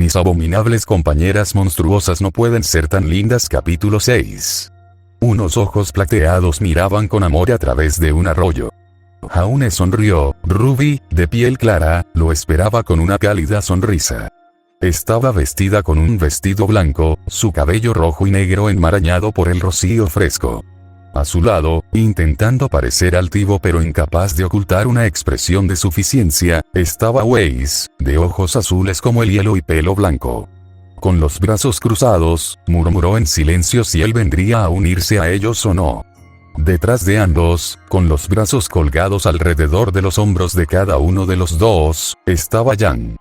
Mis abominables compañeras monstruosas no pueden ser tan lindas. Capítulo 6. Unos ojos plateados miraban con amor a través de un arroyo. Jaune sonrió. Ruby, de piel clara, lo esperaba con una cálida sonrisa. Estaba vestida con un vestido blanco, su cabello rojo y negro enmarañado por el rocío fresco. A su lado, intentando parecer altivo pero incapaz de ocultar una expresión de suficiencia, estaba Weiss, de ojos azules como el hielo y pelo blanco. Con los brazos cruzados, murmuró en silencio si él vendría a unirse a ellos o no. Detrás de ambos, con los brazos colgados alrededor de los hombros de cada uno de los dos, estaba Yang.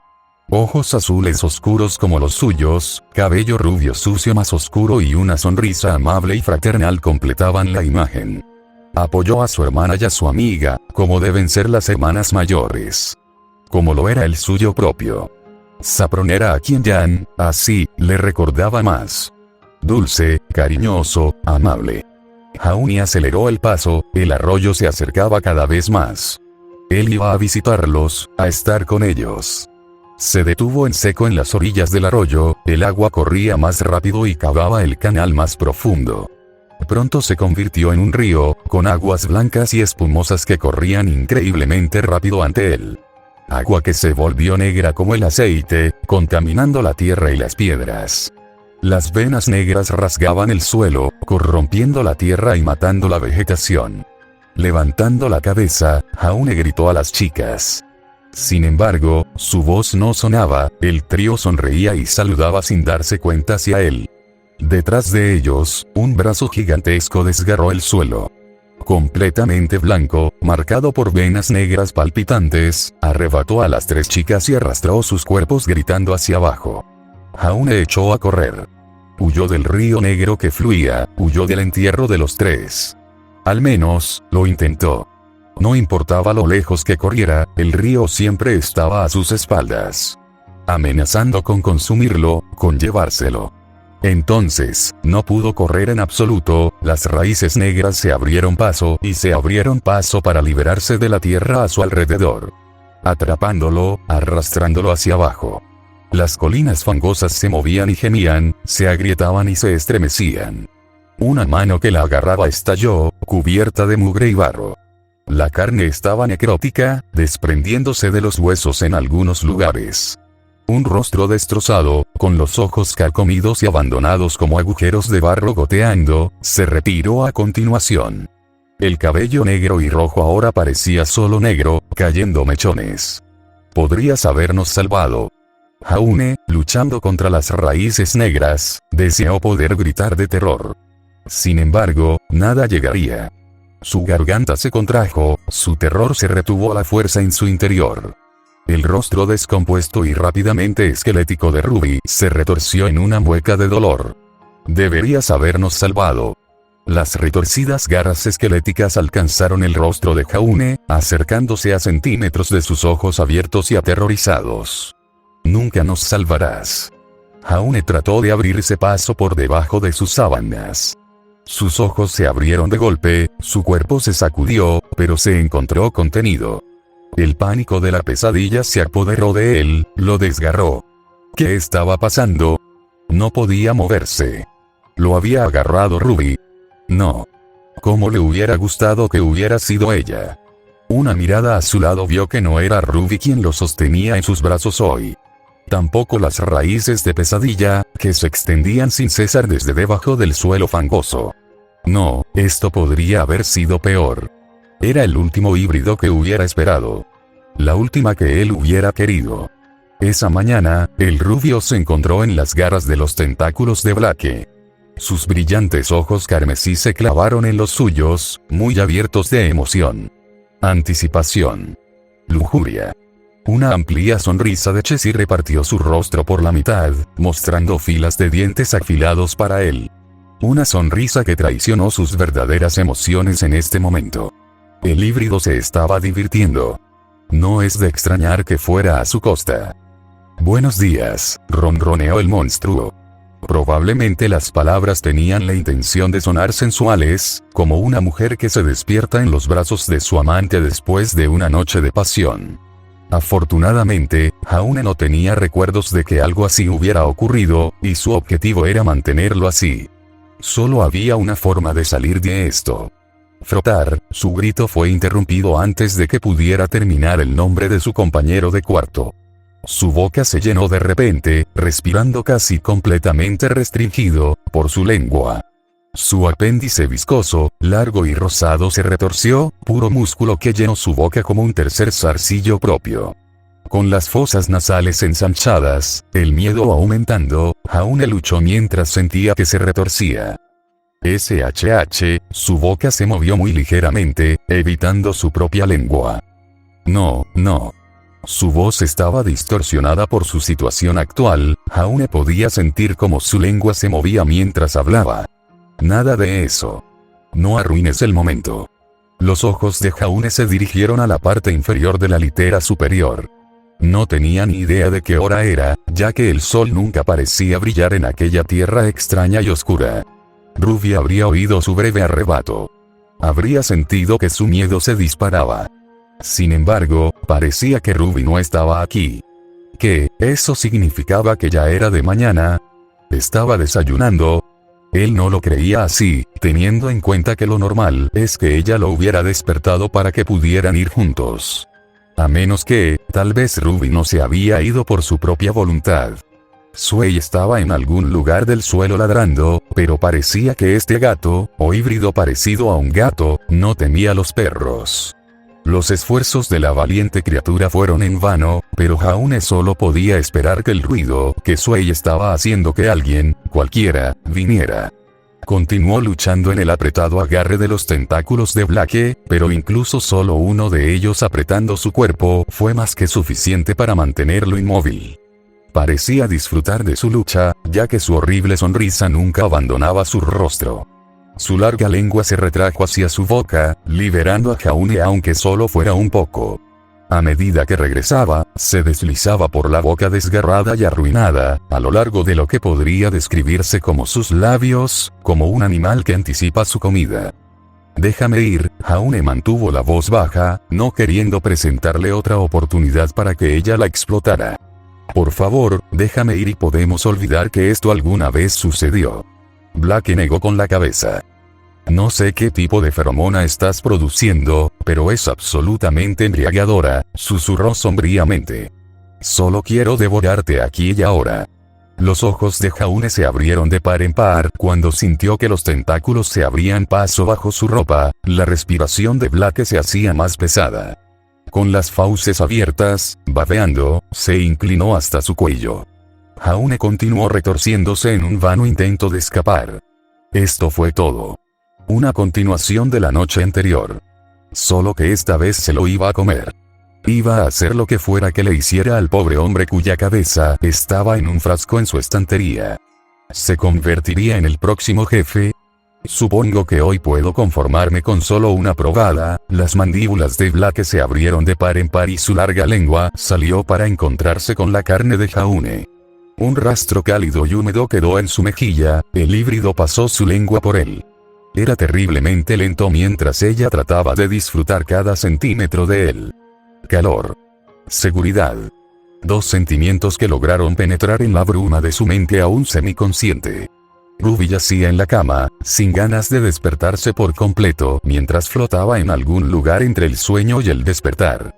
Ojos azules oscuros como los suyos, cabello rubio sucio más oscuro y una sonrisa amable y fraternal completaban la imagen. Apoyó a su hermana y a su amiga, como deben ser las hermanas mayores. Como lo era el suyo propio. Saffron era a quien Yang, así, le recordaba más. Dulce, cariñoso, amable. Jaune aceleró el paso, el arroyo se acercaba cada vez más. Él iba a visitarlos, a estar con ellos. Se detuvo en seco en las orillas del arroyo, el agua corría más rápido y cavaba el canal más profundo. Pronto se convirtió en un río, con aguas blancas y espumosas que corrían increíblemente rápido ante él. Agua que se volvió negra como el aceite, contaminando la tierra y las piedras. Las venas negras rasgaban el suelo, corrompiendo la tierra y matando la vegetación. Levantando la cabeza, Jaune gritó a las chicas. Sin embargo, su voz no sonaba, el trío sonreía y saludaba sin darse cuenta hacia él. Detrás de ellos, un brazo gigantesco desgarró el suelo. Completamente blanco, marcado por venas negras palpitantes, arrebató a las tres chicas y arrastró sus cuerpos gritando hacia abajo. Jaune echó a correr. Huyó del río negro que fluía, huyó del entierro de los tres. Al menos, lo intentó. No importaba lo lejos que corriera, el río siempre estaba a sus espaldas. Amenazando con consumirlo, con llevárselo. Entonces, no pudo correr en absoluto, las raíces negras se abrieron paso y se abrieron paso para liberarse de la tierra a su alrededor. Atrapándolo, arrastrándolo hacia abajo. Las colinas fangosas se movían y gemían, se agrietaban y se estremecían. Una mano que la agarraba estalló, cubierta de mugre y barro. La carne estaba necrótica, desprendiéndose de los huesos en algunos lugares. Un rostro destrozado, con los ojos carcomidos y abandonados como agujeros de barro goteando, se retiró a continuación. El cabello negro y rojo ahora parecía solo negro, cayendo mechones. Podrías habernos salvado. Jaune, luchando contra las raíces negras, deseó poder gritar de terror. Sin embargo, nada llegaría. Su garganta se contrajo, su terror se retuvo a la fuerza en su interior. El rostro descompuesto y rápidamente esquelético de Ruby se retorció en una mueca de dolor. Deberías habernos salvado. Las retorcidas garras esqueléticas alcanzaron el rostro de Jaune, acercándose a centímetros de sus ojos abiertos y aterrorizados. Nunca nos salvarás. Jaune trató de abrirse paso por debajo de sus sábanas. Sus ojos se abrieron de golpe, su cuerpo se sacudió, pero se encontró contenido. El pánico de la pesadilla se apoderó de él, lo desgarró. ¿Qué estaba pasando? No podía moverse. ¿Lo había agarrado Ruby? No. ¿Cómo le hubiera gustado que hubiera sido ella? Una mirada a su lado vio que no era Ruby quien lo sostenía en sus brazos hoy. Tampoco las raíces de pesadilla, que se extendían sin cesar desde debajo del suelo fangoso. No, esto podría haber sido peor. Era el último híbrido que hubiera esperado. La última que él hubiera querido. Esa mañana, el rubio se encontró en las garras de los tentáculos de Blake. Sus brillantes ojos carmesí se clavaron en los suyos, muy abiertos de emoción. Anticipación. Lujuria. Una amplia sonrisa de Chessy repartió su rostro por la mitad, mostrando filas de dientes afilados para él. Una sonrisa que traicionó sus verdaderas emociones en este momento. El híbrido se estaba divirtiendo. No es de extrañar que fuera a su costa. Buenos días, ronroneó el monstruo. Probablemente las palabras tenían la intención de sonar sensuales, como una mujer que se despierta en los brazos de su amante después de una noche de pasión. Afortunadamente, Jaune no tenía recuerdos de que algo así hubiera ocurrido, y su objetivo era mantenerlo así. Solo había una forma de salir de esto. Frotar. Su grito fue interrumpido antes de que pudiera terminar el nombre de su compañero de cuarto. Su boca se llenó de repente, respirando casi completamente restringido, por su lengua. Su apéndice viscoso, largo y rosado se retorció, puro músculo que llenó su boca como un tercer zarcillo propio. Con las fosas nasales ensanchadas, el miedo aumentando, Jaune luchó mientras sentía que se retorcía. Su boca se movió muy ligeramente, evitando su propia lengua. No. Su voz estaba distorsionada por su situación actual, Jaune podía sentir cómo su lengua se movía mientras hablaba. Nada de eso. No arruines el momento. Los ojos de Jaune se dirigieron a la parte inferior de la litera superior. No tenía ni idea de qué hora era, ya que el sol nunca parecía brillar en aquella tierra extraña y oscura. Ruby habría oído su breve arrebato. Habría sentido que su miedo se disparaba. Sin embargo, parecía que Ruby no estaba aquí. ¿Qué? ¿Eso significaba que ya era de mañana? ¿Estaba desayunando? Él no lo creía así, teniendo en cuenta que lo normal es que ella lo hubiera despertado para que pudieran ir juntos. A menos que, tal vez Ruby no se había ido por su propia voluntad. Shuei estaba en algún lugar del suelo ladrando, pero parecía que este gato, o híbrido parecido a un gato, no temía a los perros. Los esfuerzos de la valiente criatura fueron en vano, pero Jaune solo podía esperar que el ruido que Shuei estaba haciendo que alguien, cualquiera, viniera. Continuó luchando en el apretado agarre de los tentáculos de Blake, pero incluso solo uno de ellos apretando su cuerpo fue más que suficiente para mantenerlo inmóvil. Parecía disfrutar de su lucha, ya que su horrible sonrisa nunca abandonaba su rostro. Su larga lengua se retrajo hacia su boca, liberando a Jaune aunque solo fuera un poco. A medida que regresaba, se deslizaba por la boca desgarrada y arruinada, a lo largo de lo que podría describirse como sus labios, como un animal que anticipa su comida. Déjame ir, Jaune mantuvo la voz baja, no queriendo presentarle otra oportunidad para que ella la explotara. Por favor, déjame ir y podemos olvidar que esto alguna vez sucedió. Blake negó con la cabeza. No sé qué tipo de feromona estás produciendo, pero es absolutamente embriagadora, susurró sombríamente. Solo quiero devorarte aquí y ahora. Los ojos de Jaune se abrieron de par en par cuando sintió que los tentáculos se abrían paso bajo su ropa, la respiración de Blake se hacía más pesada. Con las fauces abiertas, babeando, se inclinó hasta su cuello. Jaune continuó retorciéndose en un vano intento de escapar. Esto fue todo. Una continuación de la noche anterior. Solo que esta vez se lo iba a comer. Iba a hacer lo que fuera que le hiciera al pobre hombre cuya cabeza estaba en un frasco en su estantería. ¿Se convertiría en el próximo jefe? Supongo que hoy puedo conformarme con solo una probada. Las mandíbulas de Blake se abrieron de par en par y su larga lengua salió para encontrarse con la carne de Jaune. Un rastro cálido y húmedo quedó en su mejilla, el híbrido pasó su lengua por él. Era terriblemente lento mientras ella trataba de disfrutar cada centímetro de él. Calor. Seguridad. Dos sentimientos que lograron penetrar en la bruma de su mente aún semiconsciente. Ruby yacía en la cama, sin ganas de despertarse por completo, mientras flotaba en algún lugar entre el sueño y el despertar.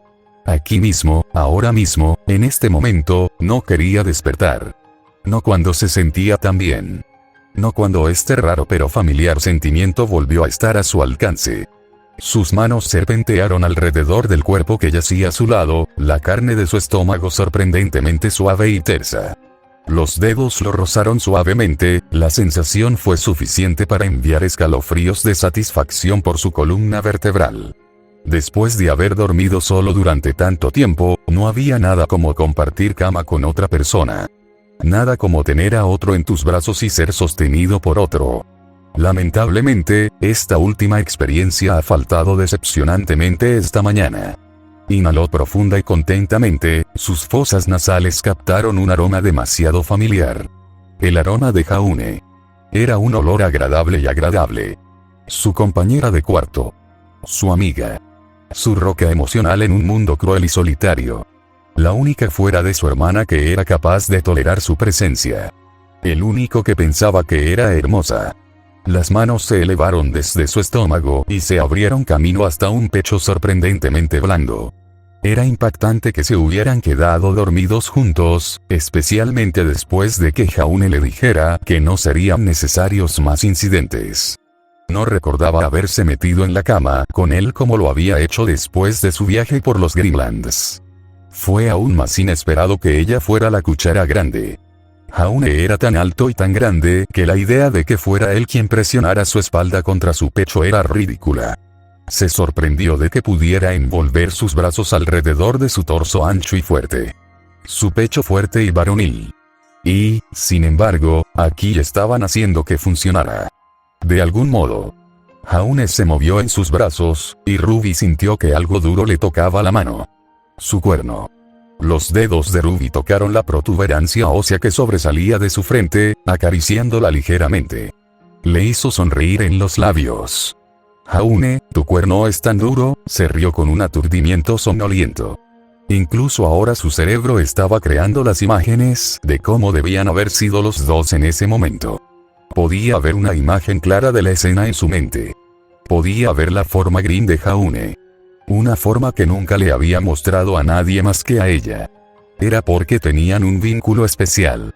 Aquí mismo, ahora mismo, en este momento, no quería despertar. No cuando se sentía tan bien. No cuando este raro pero familiar sentimiento volvió a estar a su alcance. Sus manos serpentearon alrededor del cuerpo que yacía a su lado, la carne de su estómago sorprendentemente suave y tersa. Los dedos lo rozaron suavemente, la sensación fue suficiente para enviar escalofríos de satisfacción por su columna vertebral. Después de haber dormido solo durante tanto tiempo, no había nada como compartir cama con otra persona. Nada como tener a otro en tus brazos y ser sostenido por otro. Lamentablemente, esta última experiencia ha faltado decepcionantemente esta mañana. Inhaló profunda y contentamente, sus fosas nasales captaron un aroma demasiado familiar. El aroma de Jaune. Era un olor agradable y agradable. Su compañera de cuarto. Su amiga. Su roca emocional en un mundo cruel y solitario. La única fuera de su hermana que era capaz de tolerar su presencia. El único que pensaba que era hermosa. Las manos se elevaron desde su estómago y se abrieron camino hasta un pecho sorprendentemente blando. Era impactante que se hubieran quedado dormidos juntos, especialmente después de que Jaune le dijera que no serían necesarios más incidentes. No recordaba haberse metido en la cama con él como lo había hecho después de su viaje por los Greenlands. Fue aún más inesperado que ella fuera la cuchara grande. Jaune era tan alto y tan grande que la idea de que fuera él quien presionara su espalda contra su pecho era ridícula. Se sorprendió de que pudiera envolver sus brazos alrededor de su torso ancho y fuerte. Su pecho fuerte y varonil. Y, sin embargo, aquí estaban haciendo que funcionara. De algún modo. Jaune se movió en sus brazos, y Ruby sintió que algo duro le tocaba la mano. Su cuerno. Los dedos de Ruby tocaron la protuberancia ósea que sobresalía de su frente, acariciándola ligeramente. Le hizo sonreír en los labios. Jaune, tu cuerno es tan duro, se rió con un aturdimiento somnoliento. Incluso ahora su cerebro estaba creando las imágenes de cómo debían haber sido los dos en ese momento. Podía ver una imagen clara de la escena en su mente. Podía ver la forma green de Jaune. Una forma que nunca le había mostrado a nadie más que a ella. Era porque tenían un vínculo especial.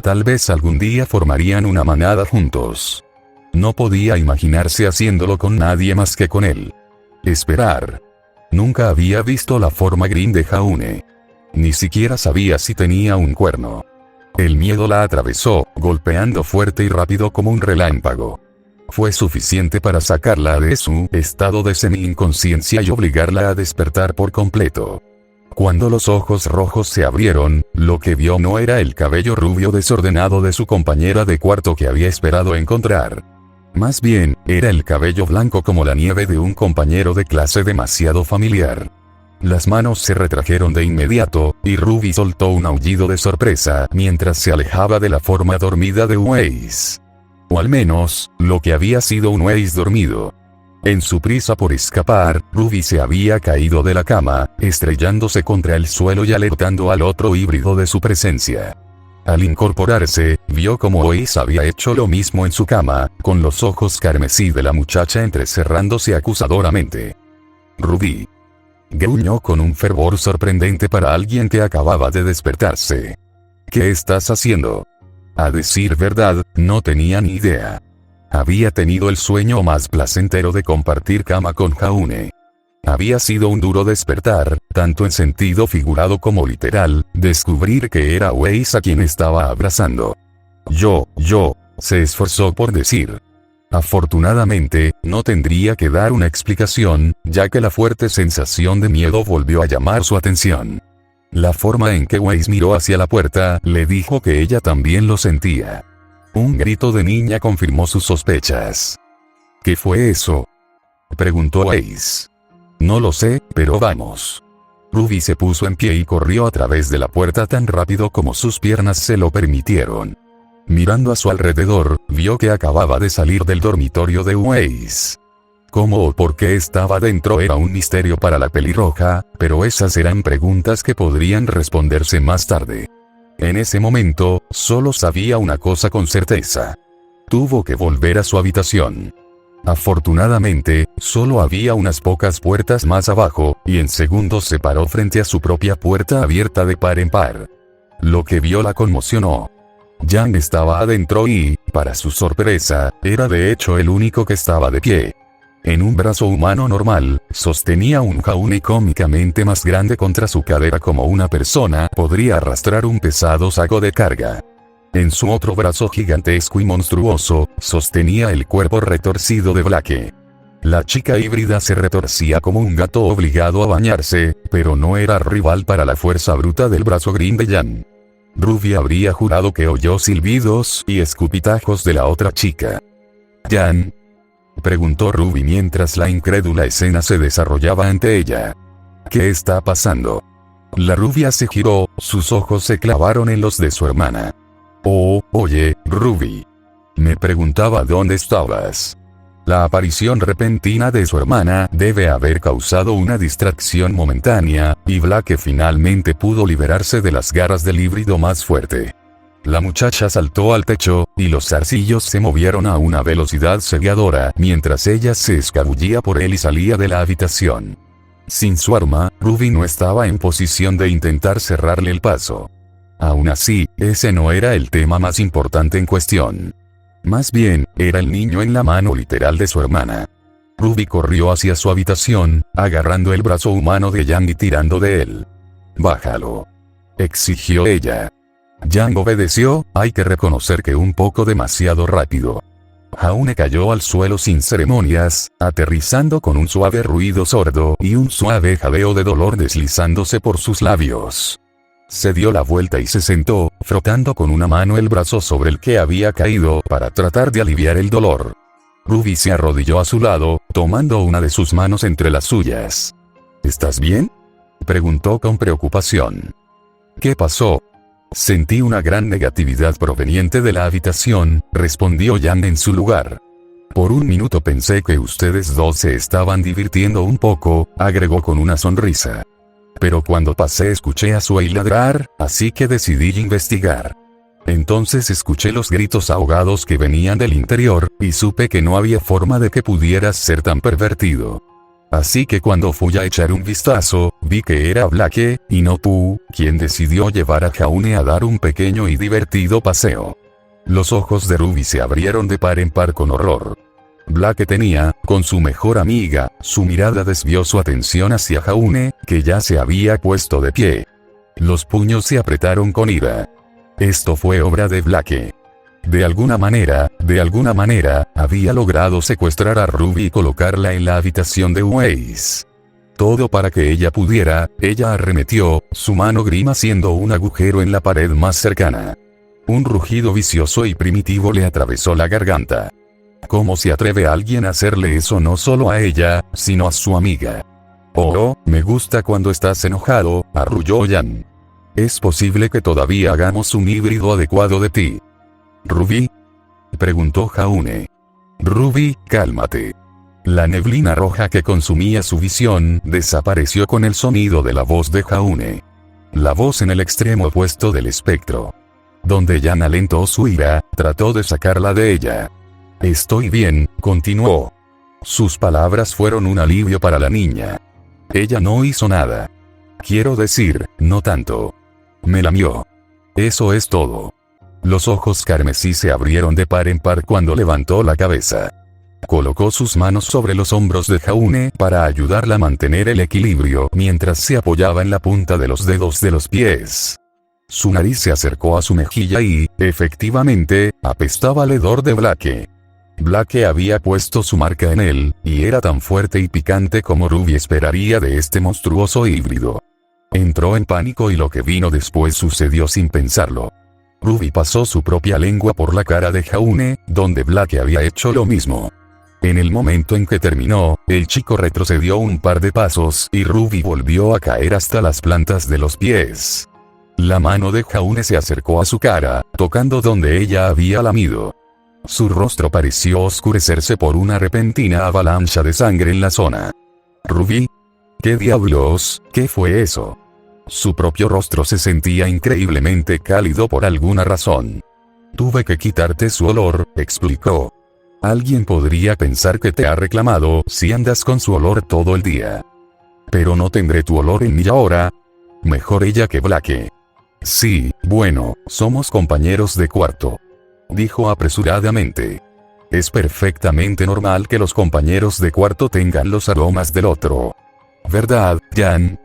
Tal vez algún día formarían una manada juntos. No podía imaginarse haciéndolo con nadie más que con él. Esperar. Nunca había visto la forma green de Jaune. Ni siquiera sabía si tenía un cuerno. El miedo la atravesó, golpeando fuerte y rápido como un relámpago. Fue suficiente para sacarla de su estado de semi-inconsciencia y obligarla a despertar por completo. Cuando los ojos rojos se abrieron, lo que vio no era el cabello rubio desordenado de su compañera de cuarto que había esperado encontrar. Más bien, era el cabello blanco como la nieve de un compañero de clase demasiado familiar. Las manos se retrajeron de inmediato, y Ruby soltó un aullido de sorpresa mientras se alejaba de la forma dormida de Weiss. O al menos, lo que había sido un Weiss dormido. En su prisa por escapar, Ruby se había caído de la cama, estrellándose contra el suelo y alertando al otro híbrido de su presencia. Al incorporarse, vio cómo Weiss había hecho lo mismo en su cama, con los ojos carmesí de la muchacha entrecerrándose acusadoramente. Ruby. Gruñó con un fervor sorprendente para alguien que acababa de despertarse. ¿Qué estás haciendo? A decir verdad, no tenía ni idea. Había tenido el sueño más placentero de compartir cama con Jaune. Había sido un duro despertar, tanto en sentido figurado como literal, descubrir que era Weiss a quien estaba abrazando. Yo, se esforzó por decir. Afortunadamente, no tendría que dar una explicación, ya que la fuerte sensación de miedo volvió a llamar su atención. La forma en que Weiss miró hacia la puerta le dijo que ella también lo sentía. Un grito de niña confirmó sus sospechas. ¿Qué fue eso? Preguntó Weiss. No lo sé, pero vamos. Ruby se puso en pie y corrió a través de la puerta tan rápido como sus piernas se lo permitieron. Mirando a su alrededor, vio que acababa de salir del dormitorio de Weiss. Cómo o por qué estaba dentro era un misterio para la pelirroja, pero esas eran preguntas que podrían responderse más tarde. En ese momento, solo sabía una cosa con certeza. Tuvo que volver a su habitación. Afortunadamente, solo había unas pocas puertas más abajo, y en segundos se paró frente a su propia puerta abierta de par en par. Lo que vio la conmocionó. Jan estaba adentro y, para su sorpresa, era de hecho el único que estaba de pie. En un brazo humano normal, sostenía un Jaune cómicamente más grande contra su cadera como una persona podría arrastrar un pesado saco de carga. En su otro brazo gigantesco y monstruoso, sostenía el cuerpo retorcido de Blake. La chica híbrida se retorcía como un gato obligado a bañarse, pero no era rival para la fuerza bruta del brazo green de Jan. Ruby habría jurado que oyó silbidos y escupitajos de la otra chica. ¿Jan? Preguntó Ruby mientras la incrédula escena se desarrollaba ante ella. ¿Qué está pasando? La rubia se giró, sus ojos se clavaron en los de su hermana. Oh, oye, Ruby. Me preguntaba dónde estabas. La aparición repentina de su hermana debe haber causado una distracción momentánea, y Blake finalmente pudo liberarse de las garras del híbrido más fuerte. La muchacha saltó al techo, y los zarcillos se movieron a una velocidad cegadora mientras ella se escabullía por él y salía de la habitación. Sin su arma, Ruby no estaba en posición de intentar cerrarle el paso. Aún así, ese no era el tema más importante en cuestión. Más bien, era el niño en la mano literal de su hermana. Ruby corrió hacia su habitación, agarrando el brazo humano de Yang y tirando de él. «Bájalo», exigió ella. Yang obedeció, hay que reconocer que un poco demasiado rápido. Jaune cayó al suelo sin ceremonias, aterrizando con un suave ruido sordo y un suave jadeo de dolor deslizándose por sus labios. Se dio la vuelta y se sentó, frotando con una mano el brazo sobre el que había caído para tratar de aliviar el dolor. Ruby se arrodilló a su lado, tomando una de sus manos entre las suyas. «¿Estás bien?», preguntó con preocupación. «¿Qué pasó?». «Sentí una gran negatividad proveniente de la habitación», respondió Yang en su lugar. «Por un minuto pensé que ustedes dos se estaban divirtiendo un poco», agregó con una sonrisa. «Pero cuando pasé escuché a Sui ladrar, así que decidí investigar. Entonces escuché los gritos ahogados que venían del interior, y supe que no había forma de que pudieras ser tan pervertido. Así que cuando fui a echar un vistazo, vi que era Blake, y no tú, quien decidió llevar a Jaune a dar un pequeño y divertido paseo». Los ojos de Ruby se abrieron de par en par con horror. Blake tenía, con su mejor amiga, su mirada desvió su atención hacia Jaune, que ya se había puesto de pie. Los puños se apretaron con ira. Esto fue obra de Blake. De alguna manera, había logrado secuestrar a Ruby y colocarla en la habitación de Weiss. Todo para que ella pudiera, ella arremetió, su mano grima haciendo un agujero en la pared más cercana. Un rugido vicioso y primitivo le atravesó la garganta. ¿Cómo se atreve alguien a hacerle eso no solo a ella, sino a su amiga? «Oh, me gusta cuando estás enojado», arrulló Yang. «Es posible que todavía hagamos un híbrido adecuado de ti». «¿Ruby?», preguntó Jaune. «Ruby, cálmate». La neblina roja que consumía su visión desapareció con el sonido de la voz de Jaune. La voz en el extremo opuesto del espectro. Donde Yang alentó su ira, trató de sacarla de ella. «Estoy bien», continuó. Sus palabras fueron un alivio para la niña. Ella no hizo nada. Quiero decir, no tanto. Me lamió. Eso es todo. Los ojos carmesí se abrieron de par en par cuando levantó la cabeza. Colocó sus manos sobre los hombros de Jaune para ayudarla a mantener el equilibrio mientras se apoyaba en la punta de los dedos de los pies. Su nariz se acercó a su mejilla y, efectivamente, apestaba al hedor de Blake. Blake había puesto su marca en él, y era tan fuerte y picante como Ruby esperaría de este monstruoso híbrido. Entró en pánico y lo que vino después sucedió sin pensarlo. Ruby pasó su propia lengua por la cara de Jaune, donde Blake había hecho lo mismo. En el momento en que terminó, el chico retrocedió un par de pasos y Ruby volvió a caer hasta las plantas de los pies. La mano de Jaune se acercó a su cara, tocando donde ella había lamido. Su rostro pareció oscurecerse por una repentina avalancha de sangre en la zona. «¿Ruby? ¿Qué diablos? ¿Qué fue eso?». Su propio rostro se sentía increíblemente cálido por alguna razón. «Tuve que quitarte su olor», explicó. «Alguien podría pensar que te ha reclamado si andas con su olor todo el día. Pero no tendré tu olor en mí ahora. Mejor ella que Blake». «Sí, bueno, somos compañeros de cuarto», dijo apresuradamente. «Es perfectamente normal que los compañeros de cuarto tengan los aromas del otro. ¿Verdad, Yang?».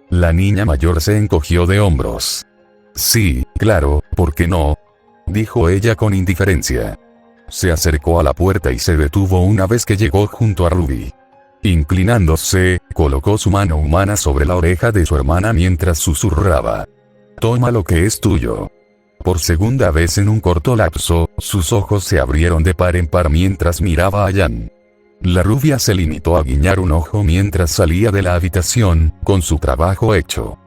La niña mayor se encogió de hombros. «Sí, claro, ¿por qué no?», dijo ella con indiferencia. Se acercó a la puerta y se detuvo una vez que llegó junto a Ruby. Inclinándose, colocó su mano humana sobre la oreja de su hermana mientras susurraba. «Toma lo que es tuyo». Por segunda vez en un corto lapso, sus ojos se abrieron de par en par mientras miraba a Yang. La rubia se limitó a guiñar un ojo mientras salía de la habitación, con su trabajo hecho.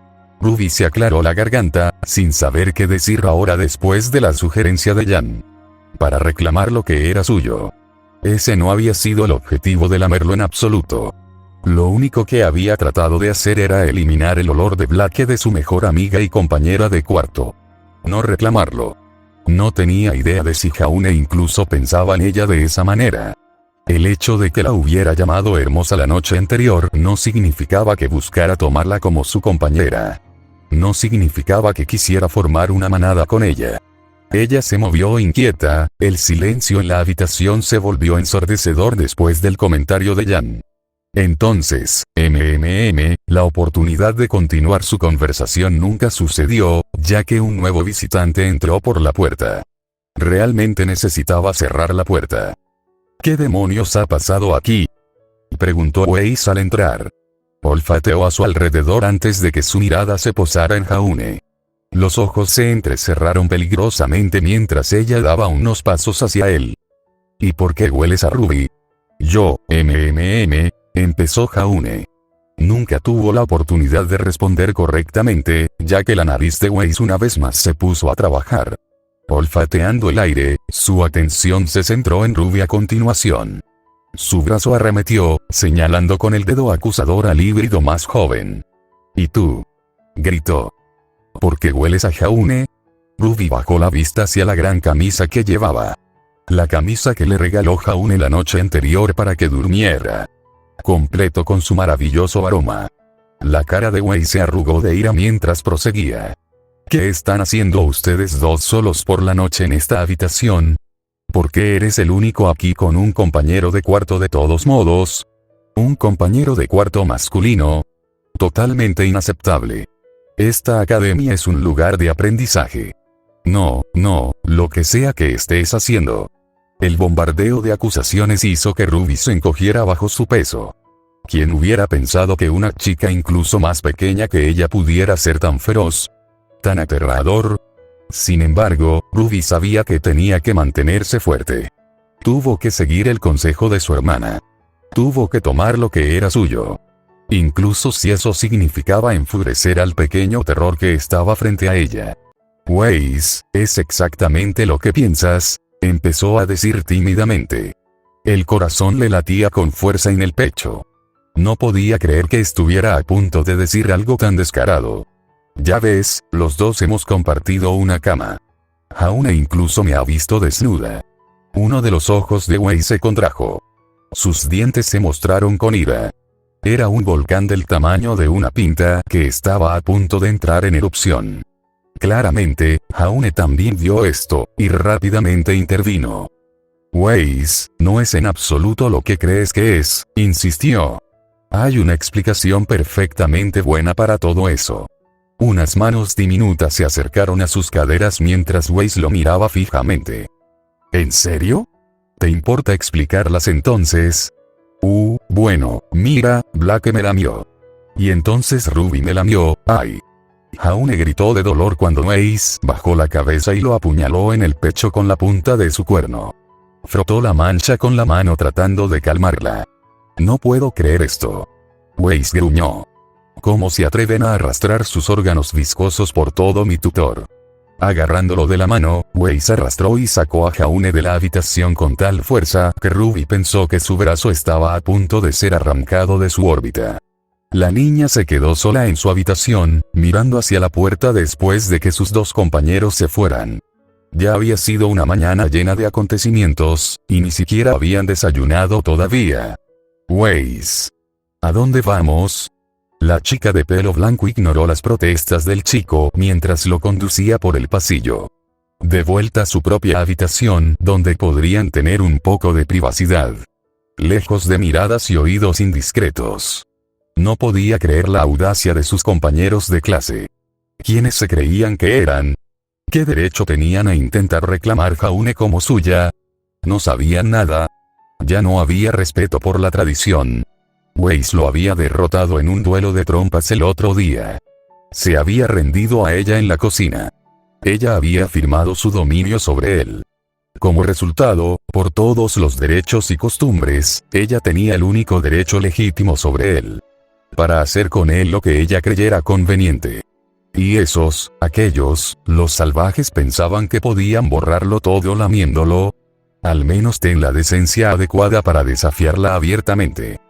Ruby se aclaró la garganta, sin saber qué decir ahora después de la sugerencia de Yang. Para reclamar lo que era suyo. Ese no había sido el objetivo de lamerlo en absoluto. Lo único que había tratado de hacer era eliminar el olor de Blake de su mejor amiga y compañera de cuarto. No reclamarlo. No tenía idea de si Jaune incluso pensaba en ella de esa manera. El hecho de que la hubiera llamado hermosa la noche anterior no significaba que buscara tomarla como su compañera. No significaba que quisiera formar una manada con ella. Ella se movió inquieta, el silencio en la habitación se volvió ensordecedor después del comentario de Jan. Entonces, la oportunidad de continuar su conversación nunca sucedió, ya que un nuevo visitante entró por la puerta. Realmente necesitaba cerrar la puerta. ¿Qué demonios ha pasado aquí?, preguntó Weiss al entrar. Olfateó a su alrededor antes de que su mirada se posara en Jaune. Los ojos se entrecerraron peligrosamente mientras ella daba unos pasos hacia él. ¿Y por qué hueles a Ruby? Yo, empezó Jaune. Nunca tuvo la oportunidad de responder correctamente, ya que la nariz de Weiss una vez más se puso a trabajar. Olfateando el aire, su atención se centró en Ruby a continuación. Su brazo arremetió, señalando con el dedo acusador al híbrido más joven. ¿Y tú?, gritó. ¿Por qué hueles a Jaune? Ruby bajó la vista hacia la gran camisa que llevaba. La camisa que le regaló Jaune la noche anterior para que durmiera. Completo con su maravilloso aroma. La cara de Weiss se arrugó de ira mientras proseguía. ¿Qué están haciendo ustedes dos solos por la noche en esta habitación? ¿Por qué eres el único aquí con un compañero de cuarto de todos modos? ¿Un compañero de cuarto masculino? Totalmente inaceptable. Esta academia es un lugar de aprendizaje. No, lo que sea que estés haciendo. El bombardeo de acusaciones hizo que Ruby se encogiera bajo su peso. ¿Quién hubiera pensado que una chica incluso más pequeña que ella pudiera ser tan feroz? ¿Tan aterrador? Sin embargo, Ruby sabía que tenía que mantenerse fuerte. Tuvo que seguir el consejo de su hermana. Tuvo que tomar lo que era suyo. Incluso si eso significaba enfurecer al pequeño terror que estaba frente a ella. Weiss, es exactamente lo que piensas, empezó a decir tímidamente. El corazón le latía con fuerza en el pecho. No podía creer que estuviera a punto de decir algo tan descarado. Ya ves, los dos hemos compartido una cama. Jaune incluso me ha visto desnuda. Uno de los ojos de Weiss se contrajo. Sus dientes se mostraron con ira. Era un volcán del tamaño de una pinta que estaba a punto de entrar en erupción. Claramente, Jaune también vio esto, y rápidamente intervino. Weiss, no es en absoluto lo que crees que es, insistió. Hay una explicación perfectamente buena para todo eso. Unas manos diminutas se acercaron a sus caderas mientras Weiss lo miraba fijamente. ¿En serio? ¿Te importa explicarlas entonces? Bueno, mira, Blake me lamió. Y entonces Ruby me lamió, ¡ay! Jaune gritó de dolor cuando Weiss bajó la cabeza y lo apuñaló en el pecho con la punta de su cuerno. Frotó la mancha con la mano tratando de calmarla. No puedo creer esto. Weiss gruñó. ¿Cómo se atreven a arrastrar sus órganos viscosos por todo mi tutor? Agarrándolo de la mano, Weiss arrastró y sacó a Jaune de la habitación con tal fuerza que Ruby pensó que su brazo estaba a punto de ser arrancado de su órbita. La niña se quedó sola en su habitación, mirando hacia la puerta después de que sus dos compañeros se fueran. Ya había sido una mañana llena de acontecimientos, y ni siquiera habían desayunado todavía. Weiss. ¿A dónde vamos? La chica de pelo blanco ignoró las protestas del chico mientras lo conducía por el pasillo. De vuelta a su propia habitación, donde podrían tener un poco de privacidad. Lejos de miradas y oídos indiscretos. No podía creer la audacia de sus compañeros de clase. ¿Quiénes se creían que eran? ¿Qué derecho tenían a intentar reclamar Jaune como suya? No sabían nada. Ya no había respeto por la tradición. Weiss lo había derrotado en un duelo de trompas el otro día. Se había rendido a ella en la cocina. Ella había afirmado su dominio sobre él. Como resultado, por todos los derechos y costumbres, ella tenía el único derecho legítimo sobre él. Para hacer con él lo que ella creyera conveniente. Y aquellos, los salvajes pensaban que podían borrarlo todo lamiéndolo. Al menos ten la decencia adecuada para desafiarla abiertamente.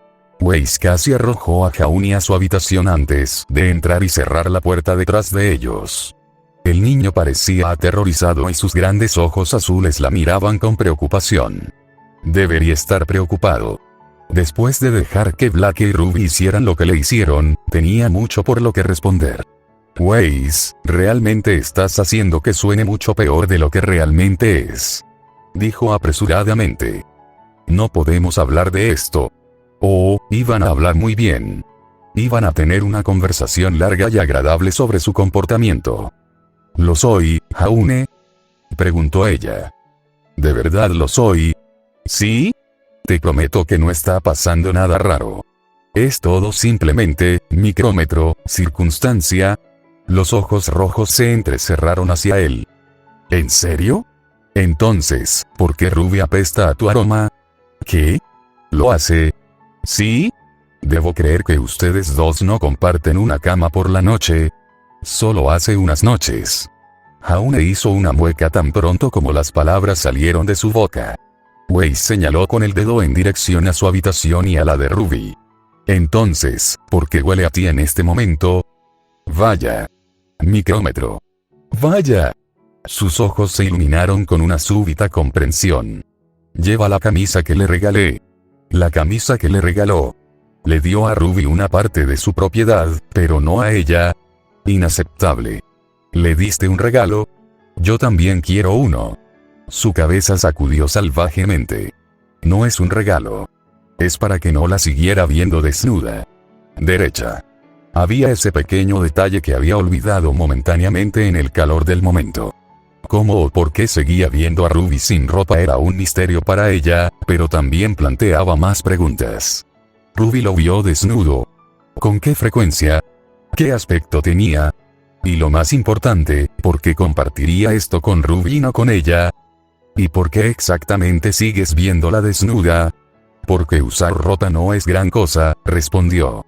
Weiss casi arrojó a Jaune a su habitación antes de entrar y cerrar la puerta detrás de ellos. El niño parecía aterrorizado y sus grandes ojos azules la miraban con preocupación. Debería estar preocupado. Después de dejar que Blake y Ruby hicieran lo que le hicieron, tenía mucho por lo que responder. Weiss, realmente estás haciendo que suene mucho peor de lo que realmente es. Dijo apresuradamente. No podemos hablar de esto. Oh, iban a hablar muy bien. Iban a tener una conversación larga y agradable sobre su comportamiento. ¿Lo soy, Jaune? Preguntó ella. ¿De verdad lo soy? ¿Sí? Te prometo que no está pasando nada raro. Es todo simplemente, micrómetro, circunstancia. Los ojos rojos se entrecerraron hacia él. ¿En serio? Entonces, ¿por qué Ruby apesta a tu aroma? ¿Qué? ¿Lo hace? ¿Sí? Debo creer que ustedes dos no comparten una cama por la noche. Solo hace unas noches. Jaune hizo una mueca tan pronto como las palabras salieron de su boca. Weiss señaló con el dedo en dirección a su habitación y a la de Ruby. Entonces, ¿por qué huele a ti en este momento? Vaya. Micrómetro. Vaya. Sus ojos se iluminaron con una súbita comprensión. Lleva la camisa que le regalé. La camisa que le regaló. Le dio a Ruby una parte de su propiedad, pero no a ella. Inaceptable. ¿Le diste un regalo? Yo también quiero uno. Su cabeza sacudió salvajemente. No es un regalo. Es para que no la siguiera viendo desnuda. Derecha. Había ese pequeño detalle que había olvidado momentáneamente en el calor del momento. Cómo o por qué seguía viendo a Ruby sin ropa era un misterio para ella, pero también planteaba más preguntas. Ruby lo vio desnudo. ¿Con qué frecuencia? ¿Qué aspecto tenía? Y lo más importante, ¿por qué compartiría esto con Ruby y no con ella? ¿Y por qué exactamente sigues viéndola desnuda? Porque usar ropa no es gran cosa, respondió.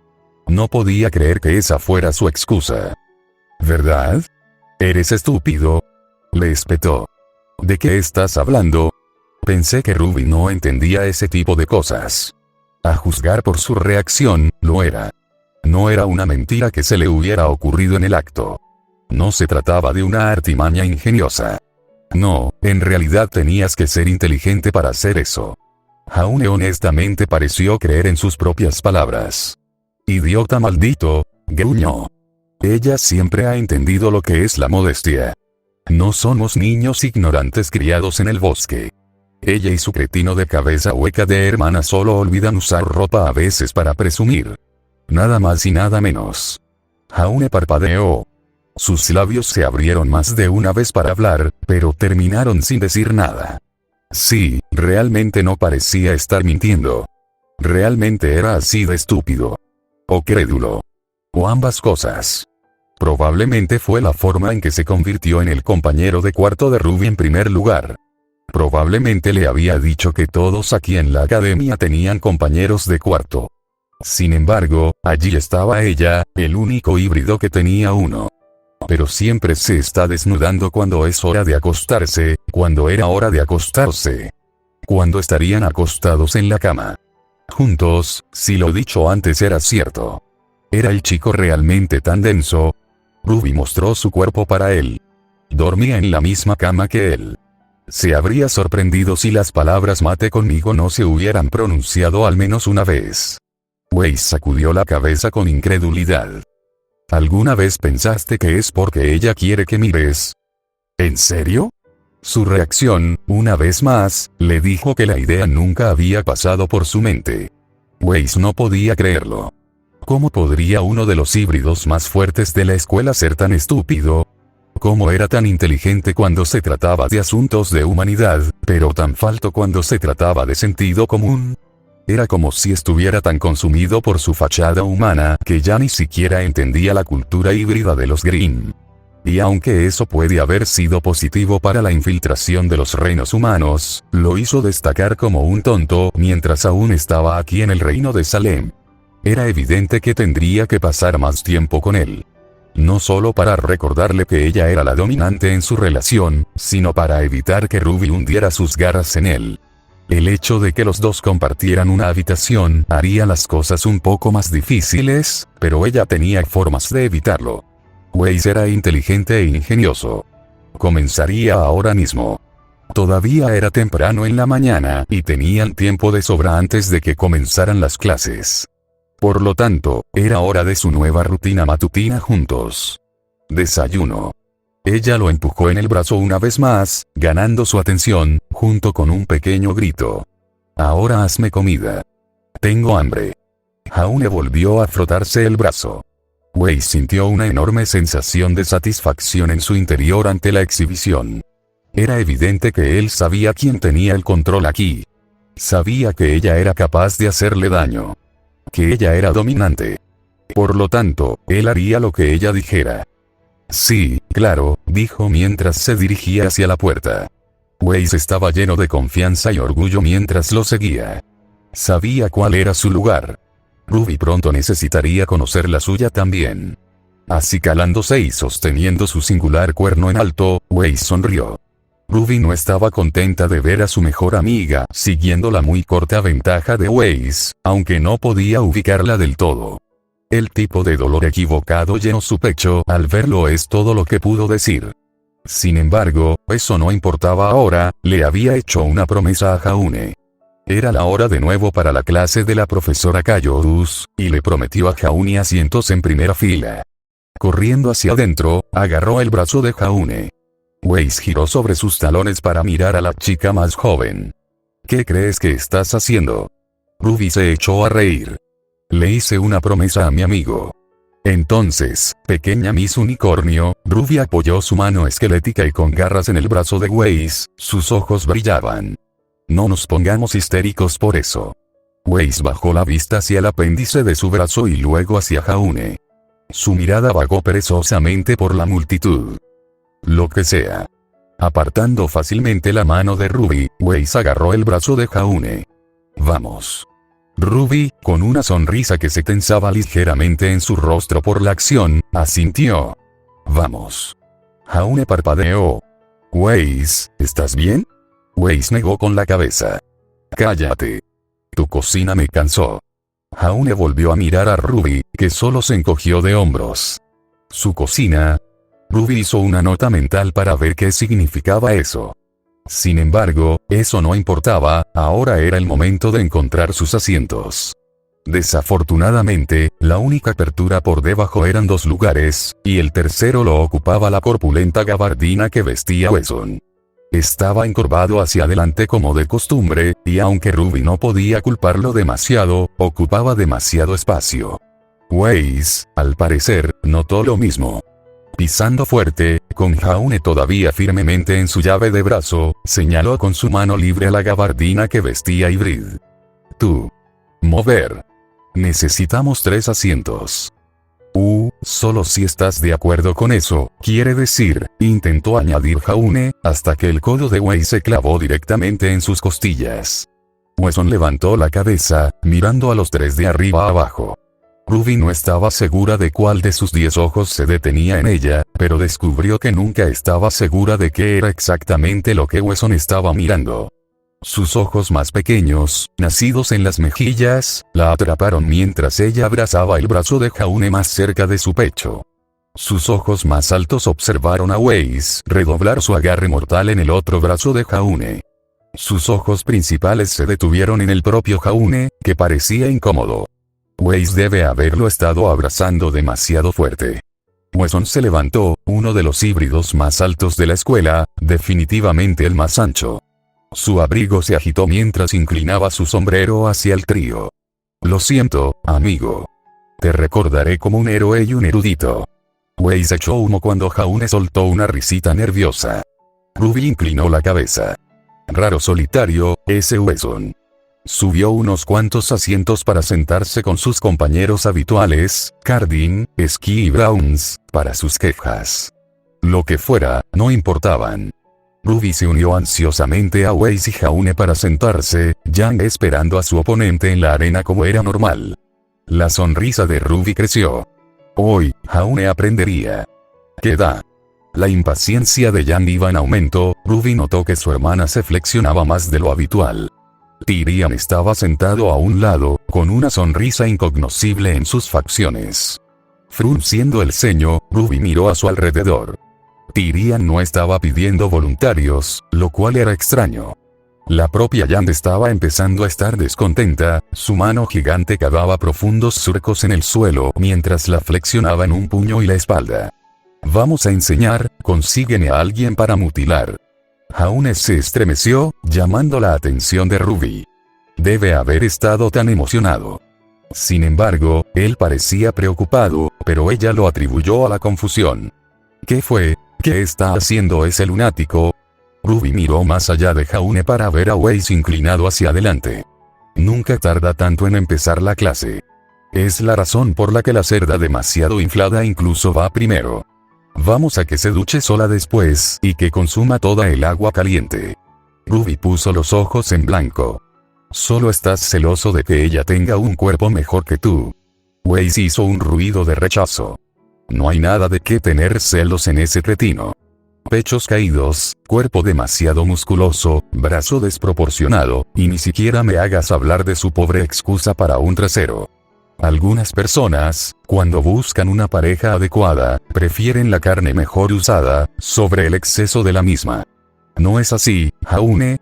No podía creer que esa fuera su excusa. ¿Verdad? ¿Eres estúpido? Le espetó. ¿De qué estás hablando? Pensé que Ruby no entendía ese tipo de cosas. A juzgar por su reacción, lo era. No era una mentira que se le hubiera ocurrido en el acto. No se trataba de una artimaña ingeniosa. No, en realidad tenías que ser inteligente para hacer eso. Jaune honestamente pareció creer en sus propias palabras. Idiota maldito, gruñó. Ella siempre ha entendido lo que es la modestia. No somos niños ignorantes criados en el bosque. Ella y su cretino de cabeza hueca de hermana solo olvidan usar ropa a veces para presumir. Nada más y nada menos. Jaune parpadeó. Sus labios se abrieron más de una vez para hablar, pero terminaron sin decir nada. Sí, realmente no parecía estar mintiendo. Realmente era así de estúpido. O crédulo. O ambas cosas. Probablemente fue la forma en que se convirtió en el compañero de cuarto de Ruby en primer lugar. Probablemente le había dicho que todos aquí en la academia tenían compañeros de cuarto. Sin embargo, allí estaba ella, el único híbrido que tenía uno. Pero siempre se está desnudando cuando es hora de acostarse, cuando era hora de acostarse. Cuando estarían acostados en la cama. Juntos, si lo dicho antes era cierto. ¿Era el chico realmente tan denso? Ruby mostró su cuerpo para él. Dormía en la misma cama que él. Se habría sorprendido si las palabras mate conmigo no se hubieran pronunciado al menos una vez. Weiss sacudió la cabeza con incredulidad. ¿Alguna vez pensaste que es porque ella quiere que mires? ¿En serio? Su reacción, una vez más, le dijo que la idea nunca había pasado por su mente. Weiss no podía creerlo. ¿Cómo podría uno de los híbridos más fuertes de la escuela ser tan estúpido? ¿Cómo era tan inteligente cuando se trataba de asuntos de humanidad, pero tan falto cuando se trataba de sentido común? Era como si estuviera tan consumido por su fachada humana que ya ni siquiera entendía la cultura híbrida de los Green. Y aunque eso puede haber sido positivo para la infiltración de los reinos humanos, lo hizo destacar como un tonto mientras aún estaba aquí en el reino de Salem. Era evidente que tendría que pasar más tiempo con él. No solo para recordarle que ella era la dominante en su relación, sino para evitar que Ruby hundiera sus garras en él. El hecho de que los dos compartieran una habitación haría las cosas un poco más difíciles, pero ella tenía formas de evitarlo. Weiss era inteligente e ingenioso. Comenzaría ahora mismo. Todavía era temprano en la mañana y tenían tiempo de sobra antes de que comenzaran las clases. Por lo tanto, era hora de su nueva rutina matutina juntos. Desayuno. Ella lo empujó en el brazo una vez más, ganando su atención, junto con un pequeño grito. Ahora hazme comida. Tengo hambre. Jaune volvió a frotarse el brazo. Weiss sintió una enorme sensación de satisfacción en su interior ante la exhibición. Era evidente que él sabía quién tenía el control aquí. Sabía que ella era capaz de hacerle daño. Que ella era dominante. Por lo tanto, él haría lo que ella dijera. Sí, claro, dijo mientras se dirigía hacia la puerta. Weiss estaba lleno de confianza y orgullo mientras lo seguía. Sabía cuál era su lugar. Ruby pronto necesitaría conocer la suya también. Acicalándose y sosteniendo su singular cuerno en alto, Weiss sonrió. Ruby no estaba contenta de ver a su mejor amiga siguiendo la muy corta ventaja de Weiss, aunque no podía ubicarla del todo. El tipo de dolor equivocado llenó su pecho al verlo, es todo lo que pudo decir. Sin embargo, eso no importaba ahora, le había hecho una promesa a Jaune. Era la hora de nuevo para la clase de la profesora Kaiorus, y le prometió a Jaune asientos en primera fila. Corriendo hacia adentro, agarró el brazo de Jaune. Weiss giró sobre sus talones para mirar a la chica más joven. ¿Qué crees que estás haciendo? Ruby se echó a reír. Le hice una promesa a mi amigo. Entonces, pequeña Miss Unicornio, Ruby apoyó su mano esquelética y con garras en el brazo de Weiss, sus ojos brillaban. No nos pongamos histéricos por eso. Weiss bajó la vista hacia el apéndice de su brazo y luego hacia Jaune. Su mirada vagó perezosamente por la multitud. Lo que sea. Apartando fácilmente la mano de Ruby, Weiss agarró el brazo de Jaune. Vamos. Ruby, con una sonrisa que se tensaba ligeramente en su rostro por la acción, asintió. Vamos. Jaune parpadeó. Weiss, ¿estás bien? Weiss negó con la cabeza. Cállate. Tu cocina me cansó. Jaune volvió a mirar a Ruby, que solo se encogió de hombros. ¿Su cocina? Ruby hizo una nota mental para ver qué significaba eso. Sin embargo, eso no importaba, ahora era el momento de encontrar sus asientos. Desafortunadamente, la única apertura por debajo eran 2 lugares, y el tercero lo ocupaba la corpulenta gabardina que vestía Wesson. Estaba encorvado hacia adelante como de costumbre, y aunque Ruby no podía culparlo demasiado, ocupaba demasiado espacio. Weiss, al parecer, notó lo mismo. Pisando fuerte, con Jaune todavía firmemente en su llave de brazo, señaló con su mano libre a la gabardina que vestía Ybrid. Tú. Mover. Necesitamos 3 asientos. Solo si estás de acuerdo con eso, quiere decir, intentó añadir Jaune, hasta que el codo de Weiss se clavó directamente en sus costillas. Wesson levantó la cabeza, mirando a los 3 de arriba a abajo. Ruby no estaba segura de cuál de sus 10 ojos se detenía en ella, pero descubrió que nunca estaba segura de qué era exactamente lo que Wesson estaba mirando. Sus ojos más pequeños, nacidos en las mejillas, la atraparon mientras ella abrazaba el brazo de Jaune más cerca de su pecho. Sus ojos más altos observaron a Weiss redoblar su agarre mortal en el otro brazo de Jaune. Sus ojos principales se detuvieron en el propio Jaune, que parecía incómodo. Weiss debe haberlo estado abrazando demasiado fuerte. Wesson se levantó, uno de los híbridos más altos de la escuela, definitivamente el más ancho. Su abrigo se agitó mientras inclinaba su sombrero hacia el trío. Lo siento, amigo. Te recordaré como un héroe y un erudito. Weiss echó humo cuando Jaune soltó una risita nerviosa. Ruby inclinó la cabeza. Raro solitario, ese Wesson. Subió unos cuantos asientos para sentarse con sus compañeros habituales, Cardin, Ski y Browns, para sus quejas. Lo que fuera, no importaban. Ruby se unió ansiosamente a Weiss y Jaune para sentarse, ya esperando a su oponente en la arena como era normal. La sonrisa de Ruby creció. Hoy, Jaune aprendería. ¿Qué da? La impaciencia de Yang iba en aumento. Ruby notó que su hermana se flexionaba más de lo habitual. Tyrion estaba sentado a un lado, con una sonrisa incognoscible en sus facciones. Frunciendo el ceño, Ruby miró a su alrededor. Tyrion no estaba pidiendo voluntarios, lo cual era extraño. La propia Yang estaba empezando a estar descontenta, su mano gigante cavaba profundos surcos en el suelo mientras la flexionaba en un puño y la espalda. Vamos a enseñar, consígueme a alguien para mutilar. Jaune se estremeció, llamando la atención de Ruby. Debe haber estado tan emocionado. Sin embargo, él parecía preocupado, pero ella lo atribuyó a la confusión. ¿Qué fue? ¿Qué está haciendo ese lunático? Ruby miró más allá de Jaune para ver a Weiss inclinado hacia adelante. Nunca tarda tanto en empezar la clase. Es la razón por la que la cerda demasiado inflada incluso va primero. Vamos a que se duche sola después y que consuma toda el agua caliente. Ruby puso los ojos en blanco. Solo estás celoso de que ella tenga un cuerpo mejor que tú. Weiss hizo un ruido de rechazo. No hay nada de qué tener celos en ese cretino. Pechos caídos, cuerpo demasiado musculoso, brazo desproporcionado, y ni siquiera me hagas hablar de su pobre excusa para un trasero. Algunas personas, cuando buscan una pareja adecuada, prefieren la carne mejor usada, sobre el exceso de la misma. ¿No es así, Jaune?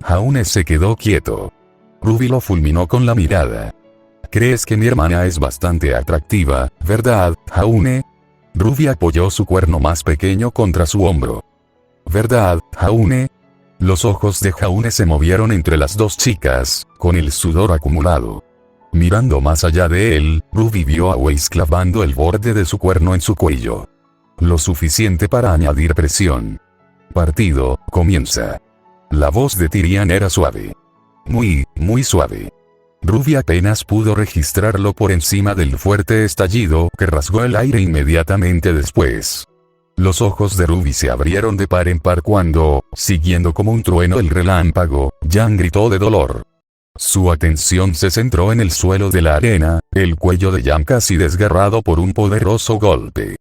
Jaune se quedó quieto. Ruby lo fulminó con la mirada. ¿Crees que mi hermana es bastante atractiva, verdad, Jaune? Ruby apoyó su cuerno más pequeño contra su hombro. ¿Verdad, Jaune? Los ojos de Jaune se movieron entre las dos chicas, con el sudor acumulado. Mirando más allá de él, Ruby vio a Weiss clavando el borde de su cuerno en su cuello. Lo suficiente para añadir presión. Partido, comienza. La voz de Tyrion era suave. Muy suave. Ruby apenas pudo registrarlo por encima del fuerte estallido que rasgó el aire inmediatamente después. Los ojos de Ruby se abrieron de par en par cuando, siguiendo como un trueno el relámpago, Yang gritó de dolor. Su atención se centró en el suelo de la arena, el cuello de Yang casi desgarrado por un poderoso golpe.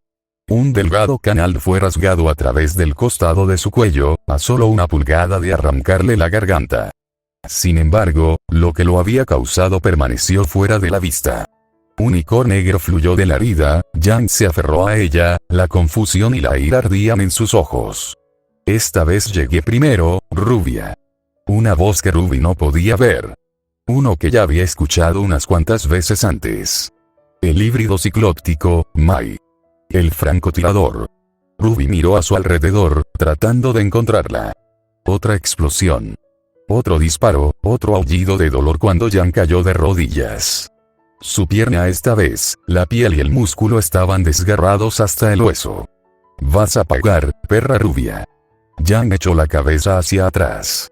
Un delgado canal fue rasgado a través del costado de su cuello, a solo una pulgada de arrancarle la garganta. Sin embargo, lo que lo había causado permaneció fuera de la vista. Un licor negro fluyó de la herida, Yang se aferró a ella, la confusión y la ira ardían en sus ojos. Esta vez llegué primero, rubia. Una voz que Ruby no podía ver. Uno que ya había escuchado unas cuantas veces antes. El híbrido ciclóptico, Mai. El francotirador. Ruby miró a su alrededor, tratando de encontrarla. Otra explosión. Otro disparo, otro aullido de dolor cuando Yang cayó de rodillas. Su pierna esta vez, la piel y el músculo estaban desgarrados hasta el hueso. Vas a pagar, perra rubia. Yang echó la cabeza hacia atrás.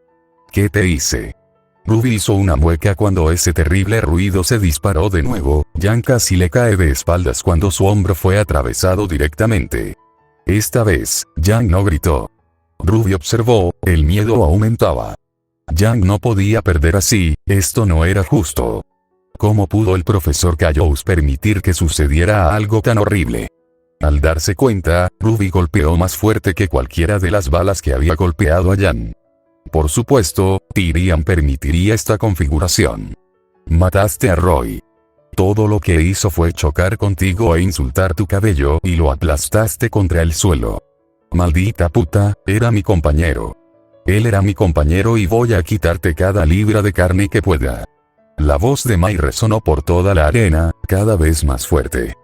¿Qué te hice? Ruby hizo una mueca cuando ese terrible ruido se disparó de nuevo. Yang casi le cae de espaldas cuando su hombro fue atravesado directamente. Esta vez, Yang no gritó. Ruby observó, el miedo aumentaba. Yang no podía perder así, esto no era justo. ¿Cómo pudo el profesor Cayous permitir que sucediera algo tan horrible? Al darse cuenta, Ruby golpeó más fuerte que cualquiera de las balas que había golpeado a Yang. Por supuesto, Tyrion permitiría esta configuración. Mataste a Roy. Todo lo que hizo fue chocar contigo e insultar tu cabello y lo aplastaste contra el suelo. Maldita puta, era mi compañero. Él era mi compañero y voy a quitarte cada libra de carne que pueda. La voz de Mai resonó por toda la arena, cada vez más fuerte.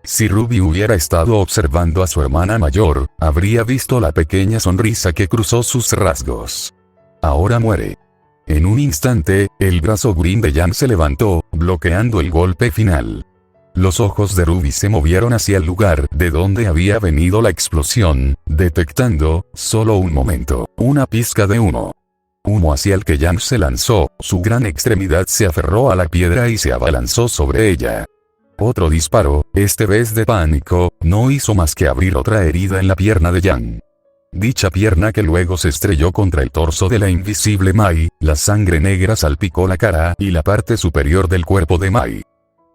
Si Ruby hubiera estado observando a su hermana mayor, habría visto la pequeña sonrisa que cruzó sus rasgos. Ahora muere. En un instante, el brazo green de Yang se levantó, bloqueando el golpe final. Los ojos de Ruby se movieron hacia el lugar de donde había venido la explosión, detectando, solo un momento, una pizca de humo. Humo hacia el que Yang se lanzó, su gran extremidad se aferró a la piedra y se abalanzó sobre ella. Otro disparo, esta vez de pánico, no hizo más que abrir otra herida en la pierna de Yang. Dicha pierna que luego se estrelló contra el torso de la invisible Mai, la sangre negra salpicó la cara y la parte superior del cuerpo de Mai.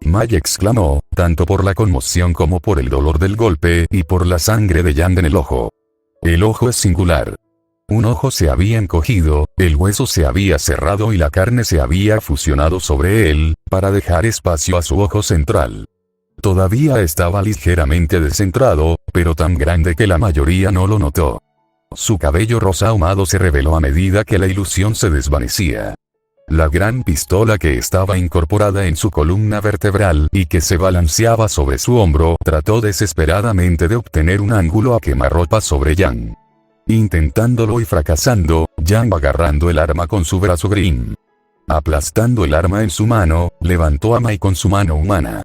Mai exclamó, tanto por la conmoción como por el dolor del golpe y por la sangre de Yang en el ojo. El ojo es singular. Un ojo se había encogido, el hueso se había cerrado y la carne se había fusionado sobre él, para dejar espacio a su ojo central. Todavía estaba ligeramente descentrado, pero tan grande que la mayoría no lo notó. Su cabello rosa ahumado se reveló a medida que la ilusión se desvanecía. La gran pistola que estaba incorporada en su columna vertebral y que se balanceaba sobre su hombro trató desesperadamente de obtener un ángulo a quemarropa sobre Yang. Intentándolo y fracasando, Yang agarrando el arma con su brazo grim. Aplastando el arma en su mano, levantó a Mai con su mano humana.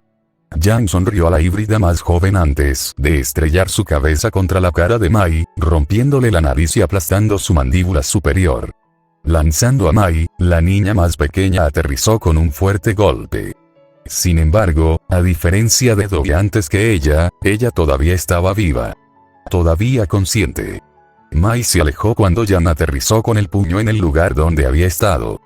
Yang sonrió a la híbrida más joven antes de estrellar su cabeza contra la cara de Mai, rompiéndole la nariz y aplastando su mandíbula superior. Lanzando a Mai, la niña más pequeña aterrizó con un fuerte golpe. Sin embargo, a diferencia de Doi antes que ella todavía estaba viva. Todavía consciente. Mai se alejó cuando Yang aterrizó con el puño en el lugar donde había estado.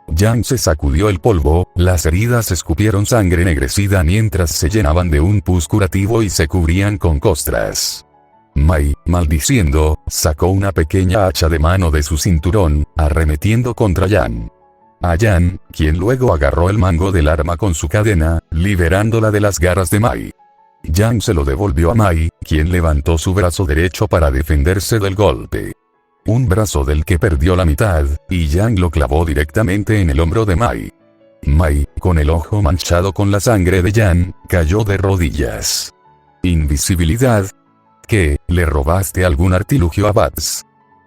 Yang se sacudió el polvo, las heridas escupieron sangre ennegrecida mientras se llenaban de un pus curativo y se cubrían con costras. Mai, maldiciendo, sacó una pequeña hacha de mano de su cinturón, arremetiendo contra Yang. A Yang, quien luego agarró el mango del arma con su cadena, liberándola de las garras de Mai. Yang se lo devolvió a Mai, quien levantó su brazo derecho para defenderse del golpe. Un brazo del que perdió la mitad, y Yang lo clavó directamente en el hombro de Mai. Mai, con el ojo manchado con la sangre de Yang, cayó de rodillas. Invisibilidad. ¿Qué? ¿Le robaste algún artilugio a Bats?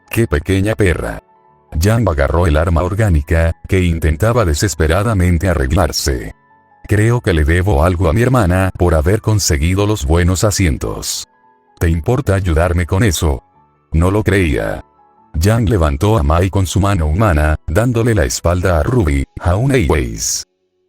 ¡Qué pequeña perra! Yang agarró el arma orgánica, que intentaba desesperadamente arreglarse. Creo que le debo algo a mi hermana por haber conseguido los buenos asientos. ¿Te importa ayudarme con eso? No lo creía. Yang levantó a Mai con su mano humana, dándole la espalda a Ruby, Jaune y Weiss.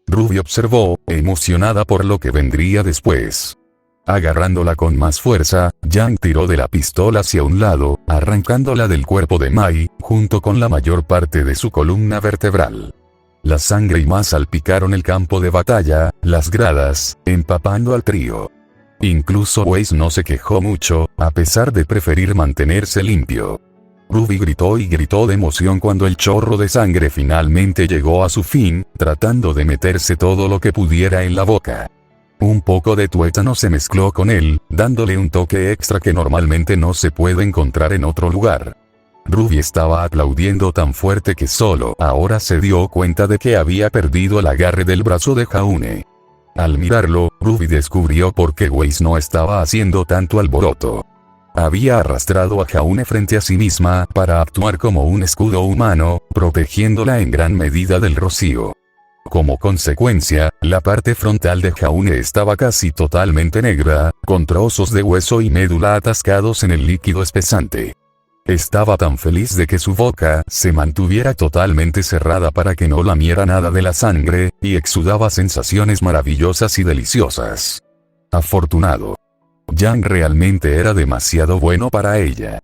Ruby observó, emocionada por lo que vendría después. Agarrándola con más fuerza, Yang tiró de la pistola hacia un lado, arrancándola del cuerpo de Mai, junto con la mayor parte de su columna vertebral. La sangre y más salpicaron el campo de batalla, las gradas, empapando al trío. Incluso Weiss no se quejó mucho, a pesar de preferir mantenerse limpio. Ruby gritó y gritó de emoción cuando el chorro de sangre finalmente llegó a su fin, tratando de meterse todo lo que pudiera en la boca. Un poco de tuétano se mezcló con él, dándole un toque extra que normalmente no se puede encontrar en otro lugar. Ruby estaba aplaudiendo tan fuerte que solo ahora se dio cuenta de que había perdido el agarre del brazo de Jaune. Al mirarlo, Ruby descubrió por qué Weiss no estaba haciendo tanto alboroto. Había arrastrado a Jaune frente a sí misma para actuar como un escudo humano, protegiéndola en gran medida del rocío. Como consecuencia, la parte frontal de Jaune estaba casi totalmente negra, con trozos de hueso y médula atascados en el líquido espesante. Estaba tan feliz de que su boca se mantuviera totalmente cerrada para que no lamiera nada de la sangre, y exudaba sensaciones maravillosas y deliciosas. Afortunado. Yang realmente era demasiado bueno para ella.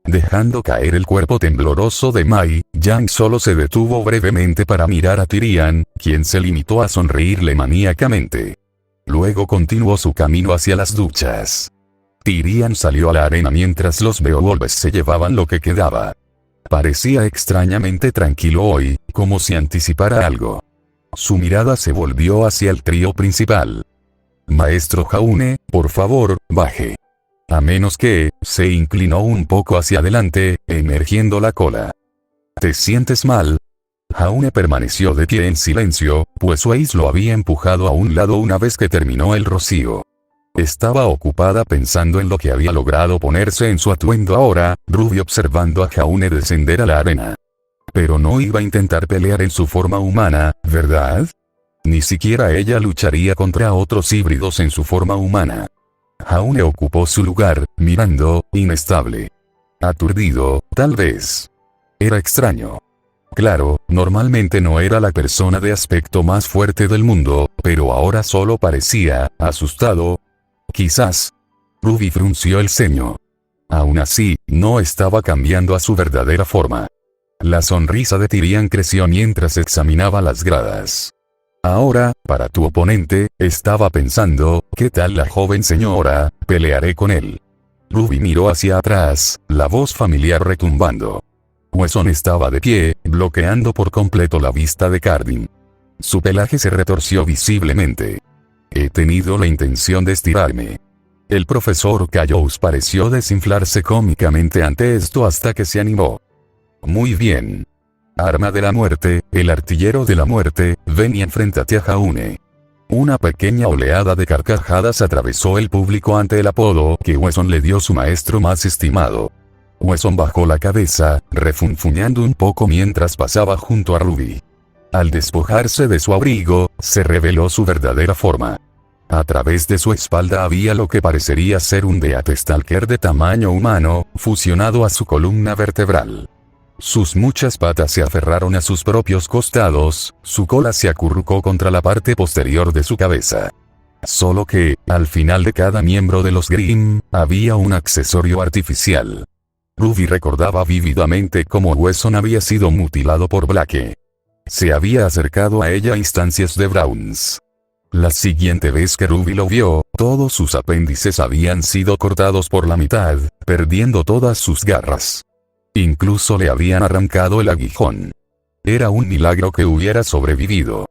Dejando caer el cuerpo tembloroso de Mai, Yang solo se detuvo brevemente para mirar a Tyrian, quien se limitó a sonreírle maníacamente. Luego continuó su camino hacia las duchas. Tyrian salió a la arena mientras los Beowulfs se llevaban lo que quedaba. Parecía extrañamente tranquilo hoy, como si anticipara algo. Su mirada se volvió hacia el trío principal. Maestro Jaune, por favor, baje. A menos que, se inclinó un poco hacia adelante, emergiendo la cola. ¿Te sientes mal? Jaune permaneció de pie en silencio, pues Weiss lo había empujado a un lado una vez que terminó el rocío. Estaba ocupada pensando en lo que había logrado ponerse en su atuendo ahora, Ruby observando a Jaune descender a la arena. Pero no iba a intentar pelear en su forma humana, ¿verdad? Ni siquiera ella lucharía contra otros híbridos en su forma humana. Jaune ocupó su lugar, mirando, inestable. Aturdido, tal vez. Era extraño. Claro, normalmente no era la persona de aspecto más fuerte del mundo, pero ahora solo parecía asustado. Quizás. Ruby frunció el ceño. Aún así, no estaba cambiando a su verdadera forma. La sonrisa de Tyrian creció mientras examinaba las gradas. Ahora, para tu oponente, estaba pensando, ¿qué tal la joven señora? Pelearé con él. Ruby miró hacia atrás, la voz familiar retumbando. Wesson estaba de pie, bloqueando por completo la vista de Cardin. Su pelaje se retorció visiblemente. He tenido la intención de estirarme. El profesor Cayous pareció desinflarse cómicamente ante esto hasta que se animó. Muy bien. Arma de la muerte, el artillero de la muerte, ven y enfréntate a Jaune. Una pequeña oleada de carcajadas atravesó el público ante el apodo que Wesson le dio su maestro más estimado. Wesson bajó la cabeza, refunfuñando un poco mientras pasaba junto a Ruby. Al despojarse de su abrigo, se reveló su verdadera forma. A través de su espalda había lo que parecería ser un Death Stalker de tamaño humano, fusionado a su columna vertebral. Sus muchas patas se aferraron a sus propios costados, su cola se acurrucó contra la parte posterior de su cabeza. Solo que, al final de cada miembro de los Grimm, había un accesorio artificial. Ruby recordaba vívidamente cómo Wesson había sido mutilado por Blake. Se había acercado a ella a instancias de Browns. La siguiente vez que Ruby lo vio, todos sus apéndices habían sido cortados por la mitad, perdiendo todas sus garras. Incluso le habían arrancado el aguijón. Era un milagro que hubiera sobrevivido.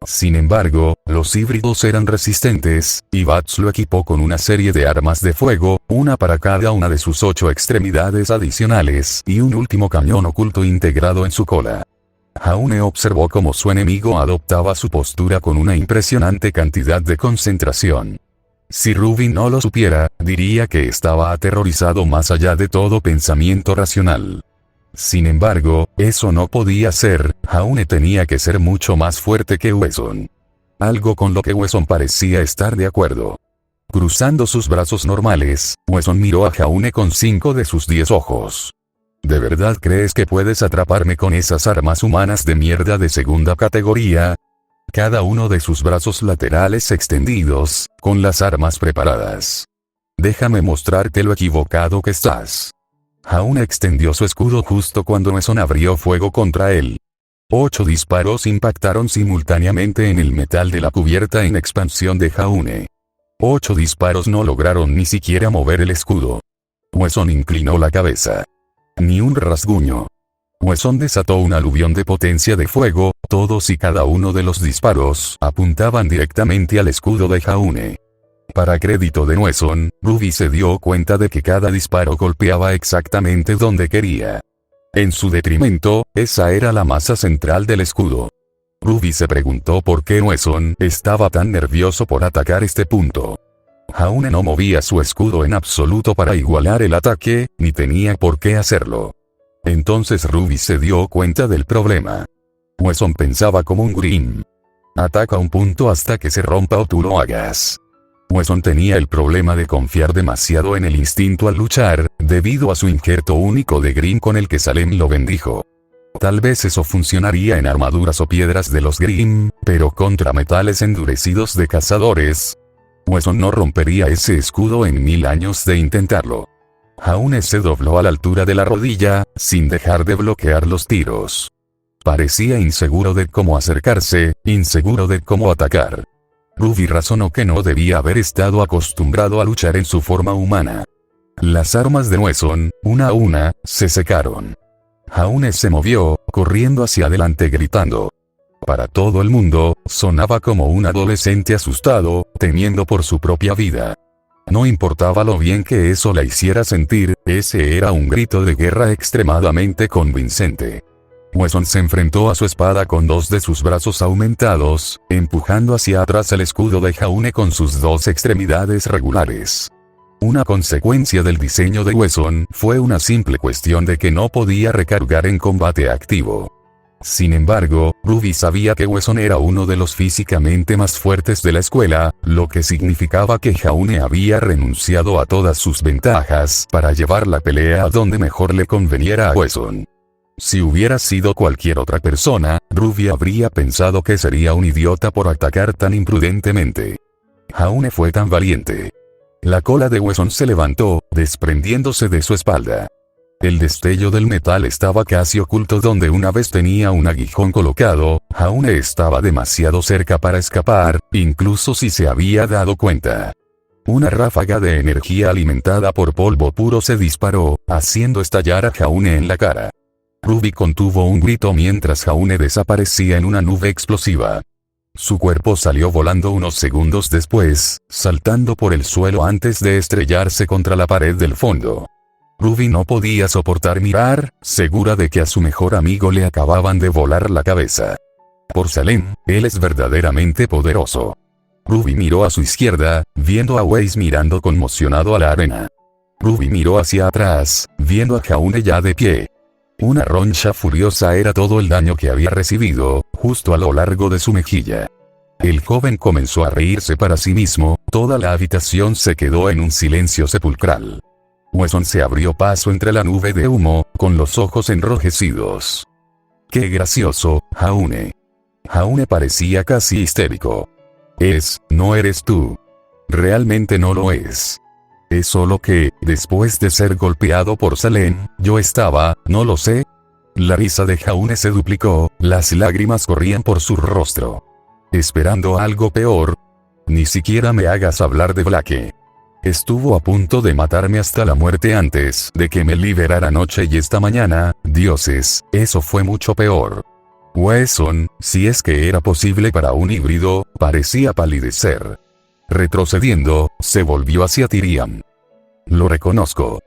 Sin embargo, los híbridos eran resistentes, y Bats lo equipó con una serie de armas de fuego, una para cada una de sus 8 extremidades adicionales y un último cañón oculto integrado en su cola. Jaune observó cómo su enemigo adoptaba su postura con una impresionante cantidad de concentración. Si Ruby no lo supiera, diría que estaba aterrorizado más allá de todo pensamiento racional. Sin embargo, eso no podía ser, Jaune tenía que ser mucho más fuerte que Wesson. Algo con lo que Wesson parecía estar de acuerdo. Cruzando sus brazos normales, Wesson miró a Jaune con 5 de sus 10 ojos. ¿De verdad crees que puedes atraparme con esas armas humanas de mierda de segunda categoría? Cada uno de sus brazos laterales extendidos, con las armas preparadas. Déjame mostrarte lo equivocado que estás. Jaune extendió su escudo justo cuando Wesson abrió fuego contra él. 8 disparos impactaron simultáneamente en el metal de la cubierta en expansión de Jaune. 8 disparos no lograron ni siquiera mover el escudo. Wesson inclinó la cabeza. Ni un rasguño. Wesson desató un aluvión de potencia de fuego, todos y cada uno de los disparos apuntaban directamente al escudo de Jaune. Para crédito de Wesson, Ruby se dio cuenta de que cada disparo golpeaba exactamente donde quería. En su detrimento, esa era la masa central del escudo. Ruby se preguntó por qué Wesson estaba tan nervioso por atacar este punto. Jaune no movía su escudo en absoluto para igualar el ataque, ni tenía por qué hacerlo. Entonces Ruby se dio cuenta del problema. Wesson pensaba como un Grimm. Ataca un punto hasta que se rompa o tú lo hagas. Wesson tenía el problema de confiar demasiado en el instinto al luchar, debido a su injerto único de Grimm con el que Salem lo bendijo. Tal vez eso funcionaría en armaduras o piedras de los Grimm, pero contra metales endurecidos de cazadores. Wesson no rompería ese escudo en 1000 años de intentarlo. Jaune se dobló a la altura de la rodilla, sin dejar de bloquear los tiros. Parecía inseguro de cómo acercarse, inseguro de cómo atacar. Ruby razonó que no debía haber estado acostumbrado a luchar en su forma humana. Las armas de Wesson, una a una, se secaron. Jaune se movió, corriendo hacia adelante gritando. Para todo el mundo, sonaba como un adolescente asustado, temiendo por su propia vida. No importaba lo bien que eso la hiciera sentir, ese era un grito de guerra extremadamente convincente. Wesson se enfrentó a su espada con 2 de sus brazos aumentados, empujando hacia atrás el escudo de Jaune con sus 2 extremidades regulares. Una consecuencia del diseño de Wesson fue una simple cuestión de que no podía recargar en combate activo. Sin embargo, Ruby sabía que Wesson era uno de los físicamente más fuertes de la escuela, lo que significaba que Jaune había renunciado a todas sus ventajas para llevar la pelea a donde mejor le conveniera a Wesson. Si hubiera sido cualquier otra persona, Ruby habría pensado que sería un idiota por atacar tan imprudentemente. Jaune fue tan valiente. La cola de Wesson se levantó, desprendiéndose de su espalda. El destello del metal estaba casi oculto donde una vez tenía un aguijón colocado. Jaune estaba demasiado cerca para escapar, incluso si se había dado cuenta. Una ráfaga de energía alimentada por polvo puro se disparó, haciendo estallar a Jaune en la cara. Ruby contuvo un grito mientras Jaune desaparecía en una nube explosiva. Su cuerpo salió volando unos segundos después, saltando por el suelo antes de estrellarse contra la pared del fondo. Ruby no podía soportar mirar, segura de que a su mejor amigo le acababan de volar la cabeza. Por Salem, él es verdaderamente poderoso. Ruby miró a su izquierda, viendo a Weiss mirando conmocionado a la arena. Ruby miró hacia atrás, viendo a Jaune ya de pie. Una roncha furiosa era todo el daño que había recibido, justo a lo largo de su mejilla. El joven comenzó a reírse para sí mismo, toda la habitación se quedó en un silencio sepulcral. Wesson se abrió paso entre la nube de humo, con los ojos enrojecidos. ¡Qué gracioso, Jaune! Jaune parecía casi histérico. No eres tú. Realmente no lo es. Es solo que, después de ser golpeado por Salem, yo estaba, no lo sé. La risa de Jaune se duplicó, las lágrimas corrían por su rostro. ¿Esperando algo peor? Ni siquiera me hagas hablar de Blake. Estuvo a punto de matarme hasta la muerte antes de que me liberara anoche y esta mañana, dioses, eso fue mucho peor. Wesson, si es que era posible para un híbrido, parecía palidecer. Retrocediendo, se volvió hacia Tyrion. Lo reconozco.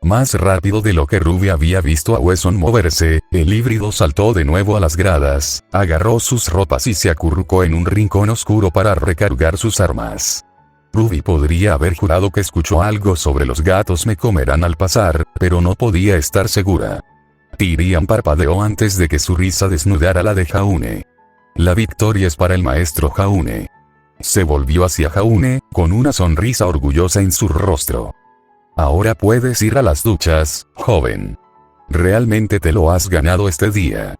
Más rápido de lo que Ruby había visto a Wesson moverse, el híbrido saltó de nuevo a las gradas, agarró sus ropas y se acurrucó en un rincón oscuro para recargar sus armas. Ruby podría haber jurado que escuchó algo sobre los gatos me comerán al pasar, pero no podía estar segura. Tyrion parpadeó antes de que su risa desnudara la de Jaune. La victoria es para el maestro Jaune. Se volvió hacia Jaune, con una sonrisa orgullosa en su rostro. Ahora puedes ir a las duchas, joven. Realmente te lo has ganado este día.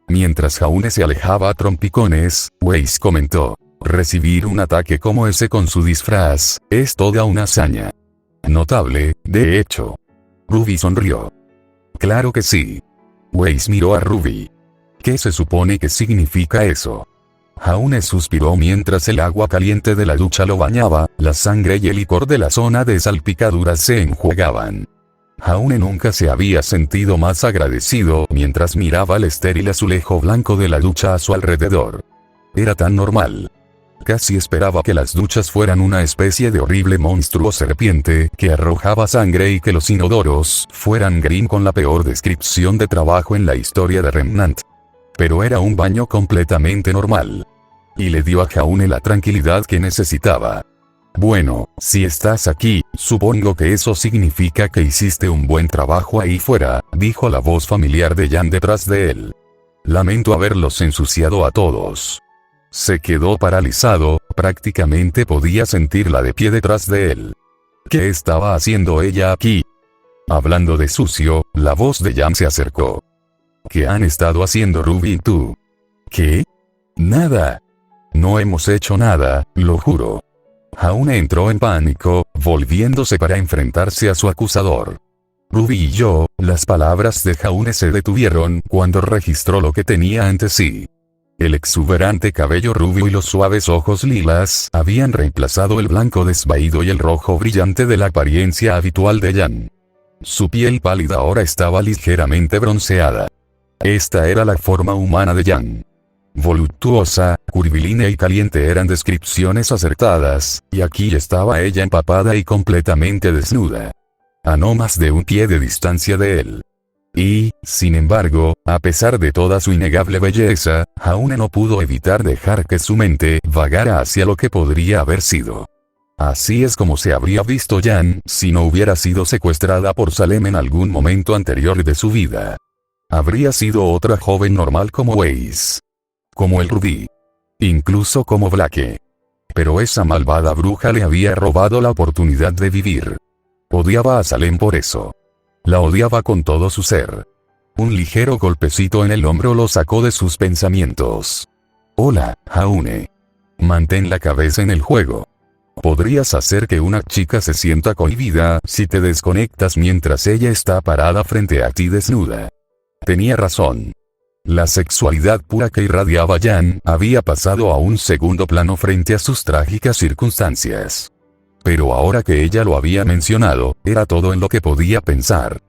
Mientras Jaune se alejaba a trompicones, Weiss comentó. Recibir un ataque como ese con su disfraz, es toda una hazaña. Notable, de hecho. Ruby sonrió. Claro que sí. Weiss miró a Ruby. ¿Qué se supone que significa eso? Jaune suspiró mientras el agua caliente de la ducha lo bañaba, la sangre y el licor de la zona de salpicaduras se enjuagaban. Jaune nunca se había sentido más agradecido mientras miraba el estéril azulejo blanco de la ducha a su alrededor. Era tan normal. Casi esperaba que las duchas fueran una especie de horrible monstruo serpiente que arrojaba sangre y que los inodoros fueran Grimm con la peor descripción de trabajo en la historia de Remnant. Pero era un baño completamente normal. Y le dio a Jaune la tranquilidad que necesitaba. Bueno, si estás aquí, supongo que eso significa que hiciste un buen trabajo ahí fuera, dijo la voz familiar de Jan detrás de él. Lamento haberlos ensuciado a todos. Se quedó paralizado, prácticamente podía sentirla de pie detrás de él. ¿Qué estaba haciendo ella aquí? Hablando de sucio, la voz de Jan se acercó. ¿Qué han estado haciendo Ruby y tú? ¿Qué? Nada. No hemos hecho nada, lo juro. Jaune entró en pánico, volviéndose para enfrentarse a su acusador. Ruby y yo, las palabras de Jaune se detuvieron cuando registró lo que tenía ante sí. El exuberante cabello rubio y los suaves ojos lilas habían reemplazado el blanco desvaído y el rojo brillante de la apariencia habitual de Jan. Su piel pálida ahora estaba ligeramente bronceada. Esta era la forma humana de Jan. Voluptuosa, curvilínea y caliente eran descripciones acertadas, y aquí estaba ella empapada y completamente desnuda. A no más de un pie de distancia de él. Y, sin embargo, a pesar de toda su innegable belleza, Jaune no pudo evitar dejar que su mente vagara hacia lo que podría haber sido. Así es como se habría visto Jan si no hubiera sido secuestrada por Salem en algún momento anterior de su vida. Habría sido otra joven normal como Weiss. Como el Ruby. Incluso como Blake. Pero esa malvada bruja le había robado la oportunidad de vivir. Odiaba a Salem por eso. La odiaba con todo su ser. Un ligero golpecito en el hombro lo sacó de sus pensamientos. Hola, Jaune. Mantén la cabeza en el juego. Podrías hacer que una chica se sienta cohibida si te desconectas mientras ella está parada frente a ti desnuda. Tenía razón. La sexualidad pura que irradiaba Yan había pasado a un segundo plano frente a sus trágicas circunstancias. Pero ahora que ella lo había mencionado, era todo en lo que podía pensar.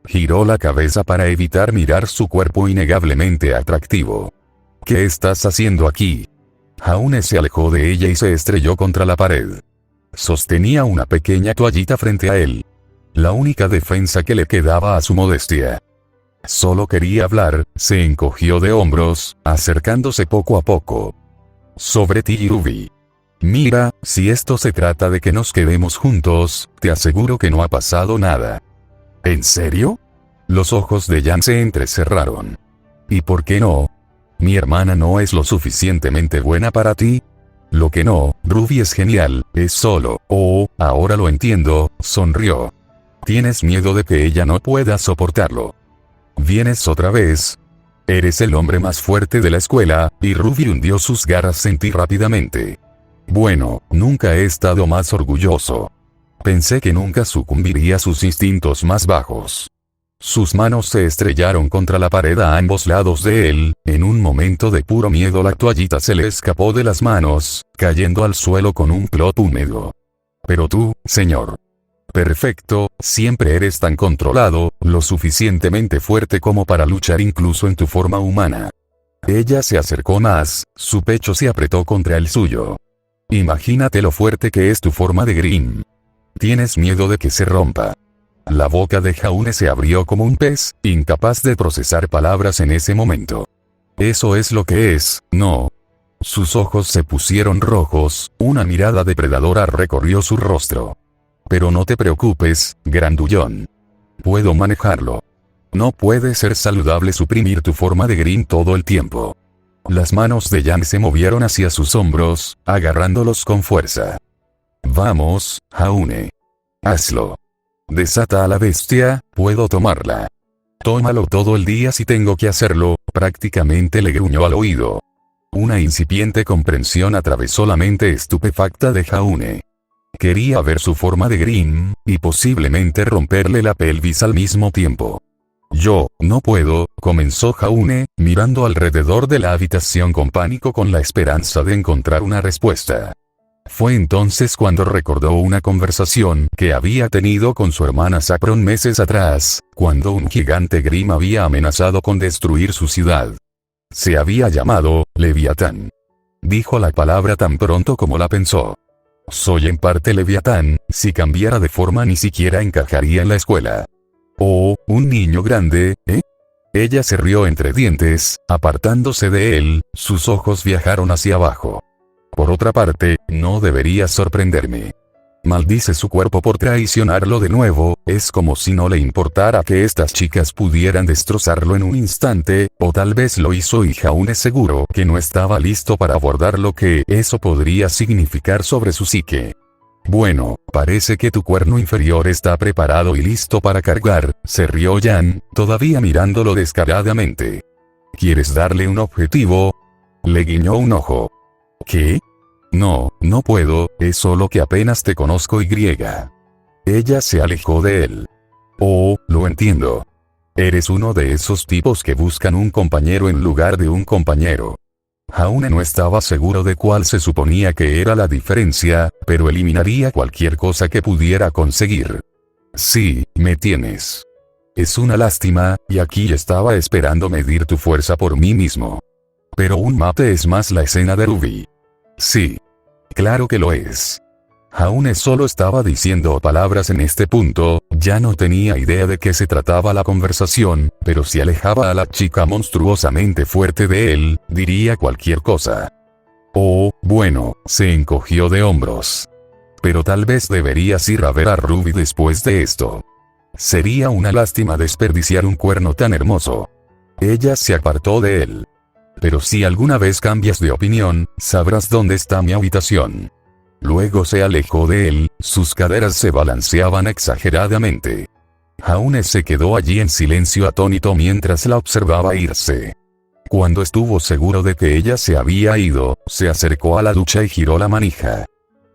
Giró la cabeza para evitar mirar su cuerpo innegablemente atractivo. ¿Qué estás haciendo aquí? Haune se alejó de ella y se estrelló contra la pared. Sostenía una pequeña toallita frente a él. La única defensa que le quedaba a su modestia. Solo quería hablar, se encogió de hombros, acercándose poco a poco. Sobre ti, Ruby. Mira, si esto se trata de que nos quedemos juntos, te aseguro que no ha pasado nada. ¿En serio? Los ojos de Yan se entrecerraron. ¿Y por qué no? ¿Mi hermana no es lo suficientemente buena para ti? Lo que no, Ruby es genial, es solo, ahora lo entiendo, sonrió. Tienes miedo de que ella no pueda soportarlo. ¿Vienes otra vez? Eres el hombre más fuerte de la escuela, y Ruby hundió sus garras en ti rápidamente. Bueno, nunca he estado más orgulloso. Pensé que nunca sucumbiría a sus instintos más bajos. Sus manos se estrellaron contra la pared a ambos lados de él, en un momento de puro miedo la toallita se le escapó de las manos, cayendo al suelo con un plop húmedo. Pero tú, señor. Perfecto, siempre eres tan controlado, lo suficientemente fuerte como para luchar incluso en tu forma humana. Ella se acercó más, su pecho se apretó contra el suyo. Imagínate lo fuerte que es tu forma de Grimm. Tienes miedo de que se rompa. La boca de Haune se abrió como un pez, incapaz de procesar palabras en ese momento. Eso es lo que es, ¿no? Sus ojos se pusieron rojos, una mirada depredadora recorrió su rostro. Pero no te preocupes, grandullón. Puedo manejarlo. No puede ser saludable suprimir tu forma de Grimm todo el tiempo. Las manos de Yan se movieron hacia sus hombros, agarrándolos con fuerza. Vamos, Haune. Hazlo. Desata a la bestia, puedo tomarla. Tómalo todo el día si tengo que hacerlo, prácticamente le gruñó al oído. Una incipiente comprensión atravesó la mente estupefacta de Haune. Quería ver su forma de Grimm, y posiblemente romperle la pelvis al mismo tiempo. Yo, no puedo, comenzó Haune, mirando alrededor de la habitación con pánico con la esperanza de encontrar una respuesta. Fue entonces cuando recordó una conversación que había tenido con su hermana Saffron meses atrás, cuando un gigante Grimm había amenazado con destruir su ciudad. Se había llamado Leviatán. Dijo la palabra tan pronto como la pensó. Soy en parte Leviatán, si cambiara de forma ni siquiera encajaría en la escuela. Un niño grande, ¿eh? Ella se rió entre dientes, apartándose de él, sus ojos viajaron hacia abajo. Por otra parte, no debería sorprenderme. Maldice su cuerpo por traicionarlo de nuevo, es como si no le importara que estas chicas pudieran destrozarlo en un instante, o tal vez lo hizo y Haune seguro que no estaba listo para abordar lo que eso podría significar sobre su psique. Bueno, parece que tu cuerno inferior está preparado y listo para cargar, se rió Yan, todavía mirándolo descaradamente. ¿Quieres darle un objetivo? Le guiñó un ojo. ¿Qué? No, no puedo, es solo que apenas te conozco y griega. Ella se alejó de él. Lo entiendo. Eres uno de esos tipos que buscan un compañero en lugar de un compañero. Haune no estaba seguro de cuál se suponía que era la diferencia, pero eliminaría cualquier cosa que pudiera conseguir. Sí, me tienes. Es una lástima, y aquí estaba esperando medir tu fuerza por mí mismo. Pero un mate es más la escena de Ruby. Sí. Claro que lo es. Haune solo estaba diciendo palabras en este punto, ya no tenía idea de qué se trataba la conversación, pero si alejaba a la chica monstruosamente fuerte de él, diría cualquier cosa. Bueno, se encogió de hombros. Pero tal vez deberías ir a ver a Ruby después de esto. Sería una lástima desperdiciar un cuerno tan hermoso. Ella se apartó de él. Pero si alguna vez cambias de opinión, sabrás dónde está mi habitación. Luego se alejó de él, sus caderas se balanceaban exageradamente. Haune se quedó allí en silencio atónito mientras la observaba irse. Cuando estuvo seguro de que ella se había ido, se acercó a la ducha y giró la manija.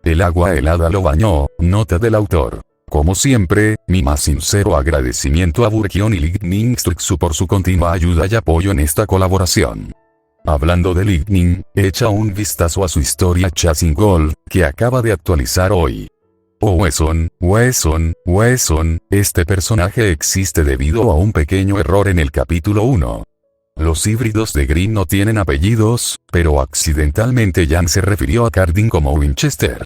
El agua helada lo bañó. Nota del autor. Como siempre, mi más sincero agradecimiento a Burkion y Lightning Strike por su continua ayuda y apoyo en esta colaboración. Hablando de Lightning, echa un vistazo a su historia Chasing Gold, que acaba de actualizar hoy. Oh Wesson, este personaje existe debido a un pequeño error en el capítulo 1. Los híbridos de Green no tienen apellidos, pero accidentalmente Jan se refirió a Cardin como Winchester.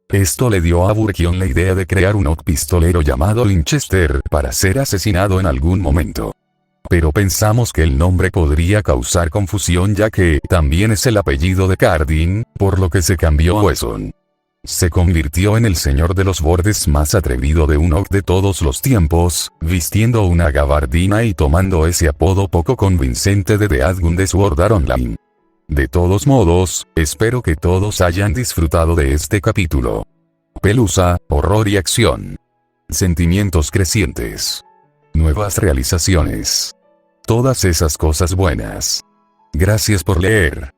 Esto le dio a Burkion la idea de crear un pistolero llamado Winchester para ser asesinado en algún momento. Pero pensamos que el nombre podría causar confusión ya que también es el apellido de Cardin, por lo que se cambió a Wesson. Se convirtió en el señor de los bordes más atrevido de un orc de todos los tiempos, vistiendo una gabardina y tomando ese apodo poco convincente de The Adgun de Sword Art Online. De todos modos, espero que todos hayan disfrutado de este capítulo. Pelusa, horror y acción. Sentimientos crecientes. Nuevas realizaciones. Todas esas cosas buenas. Gracias por leer.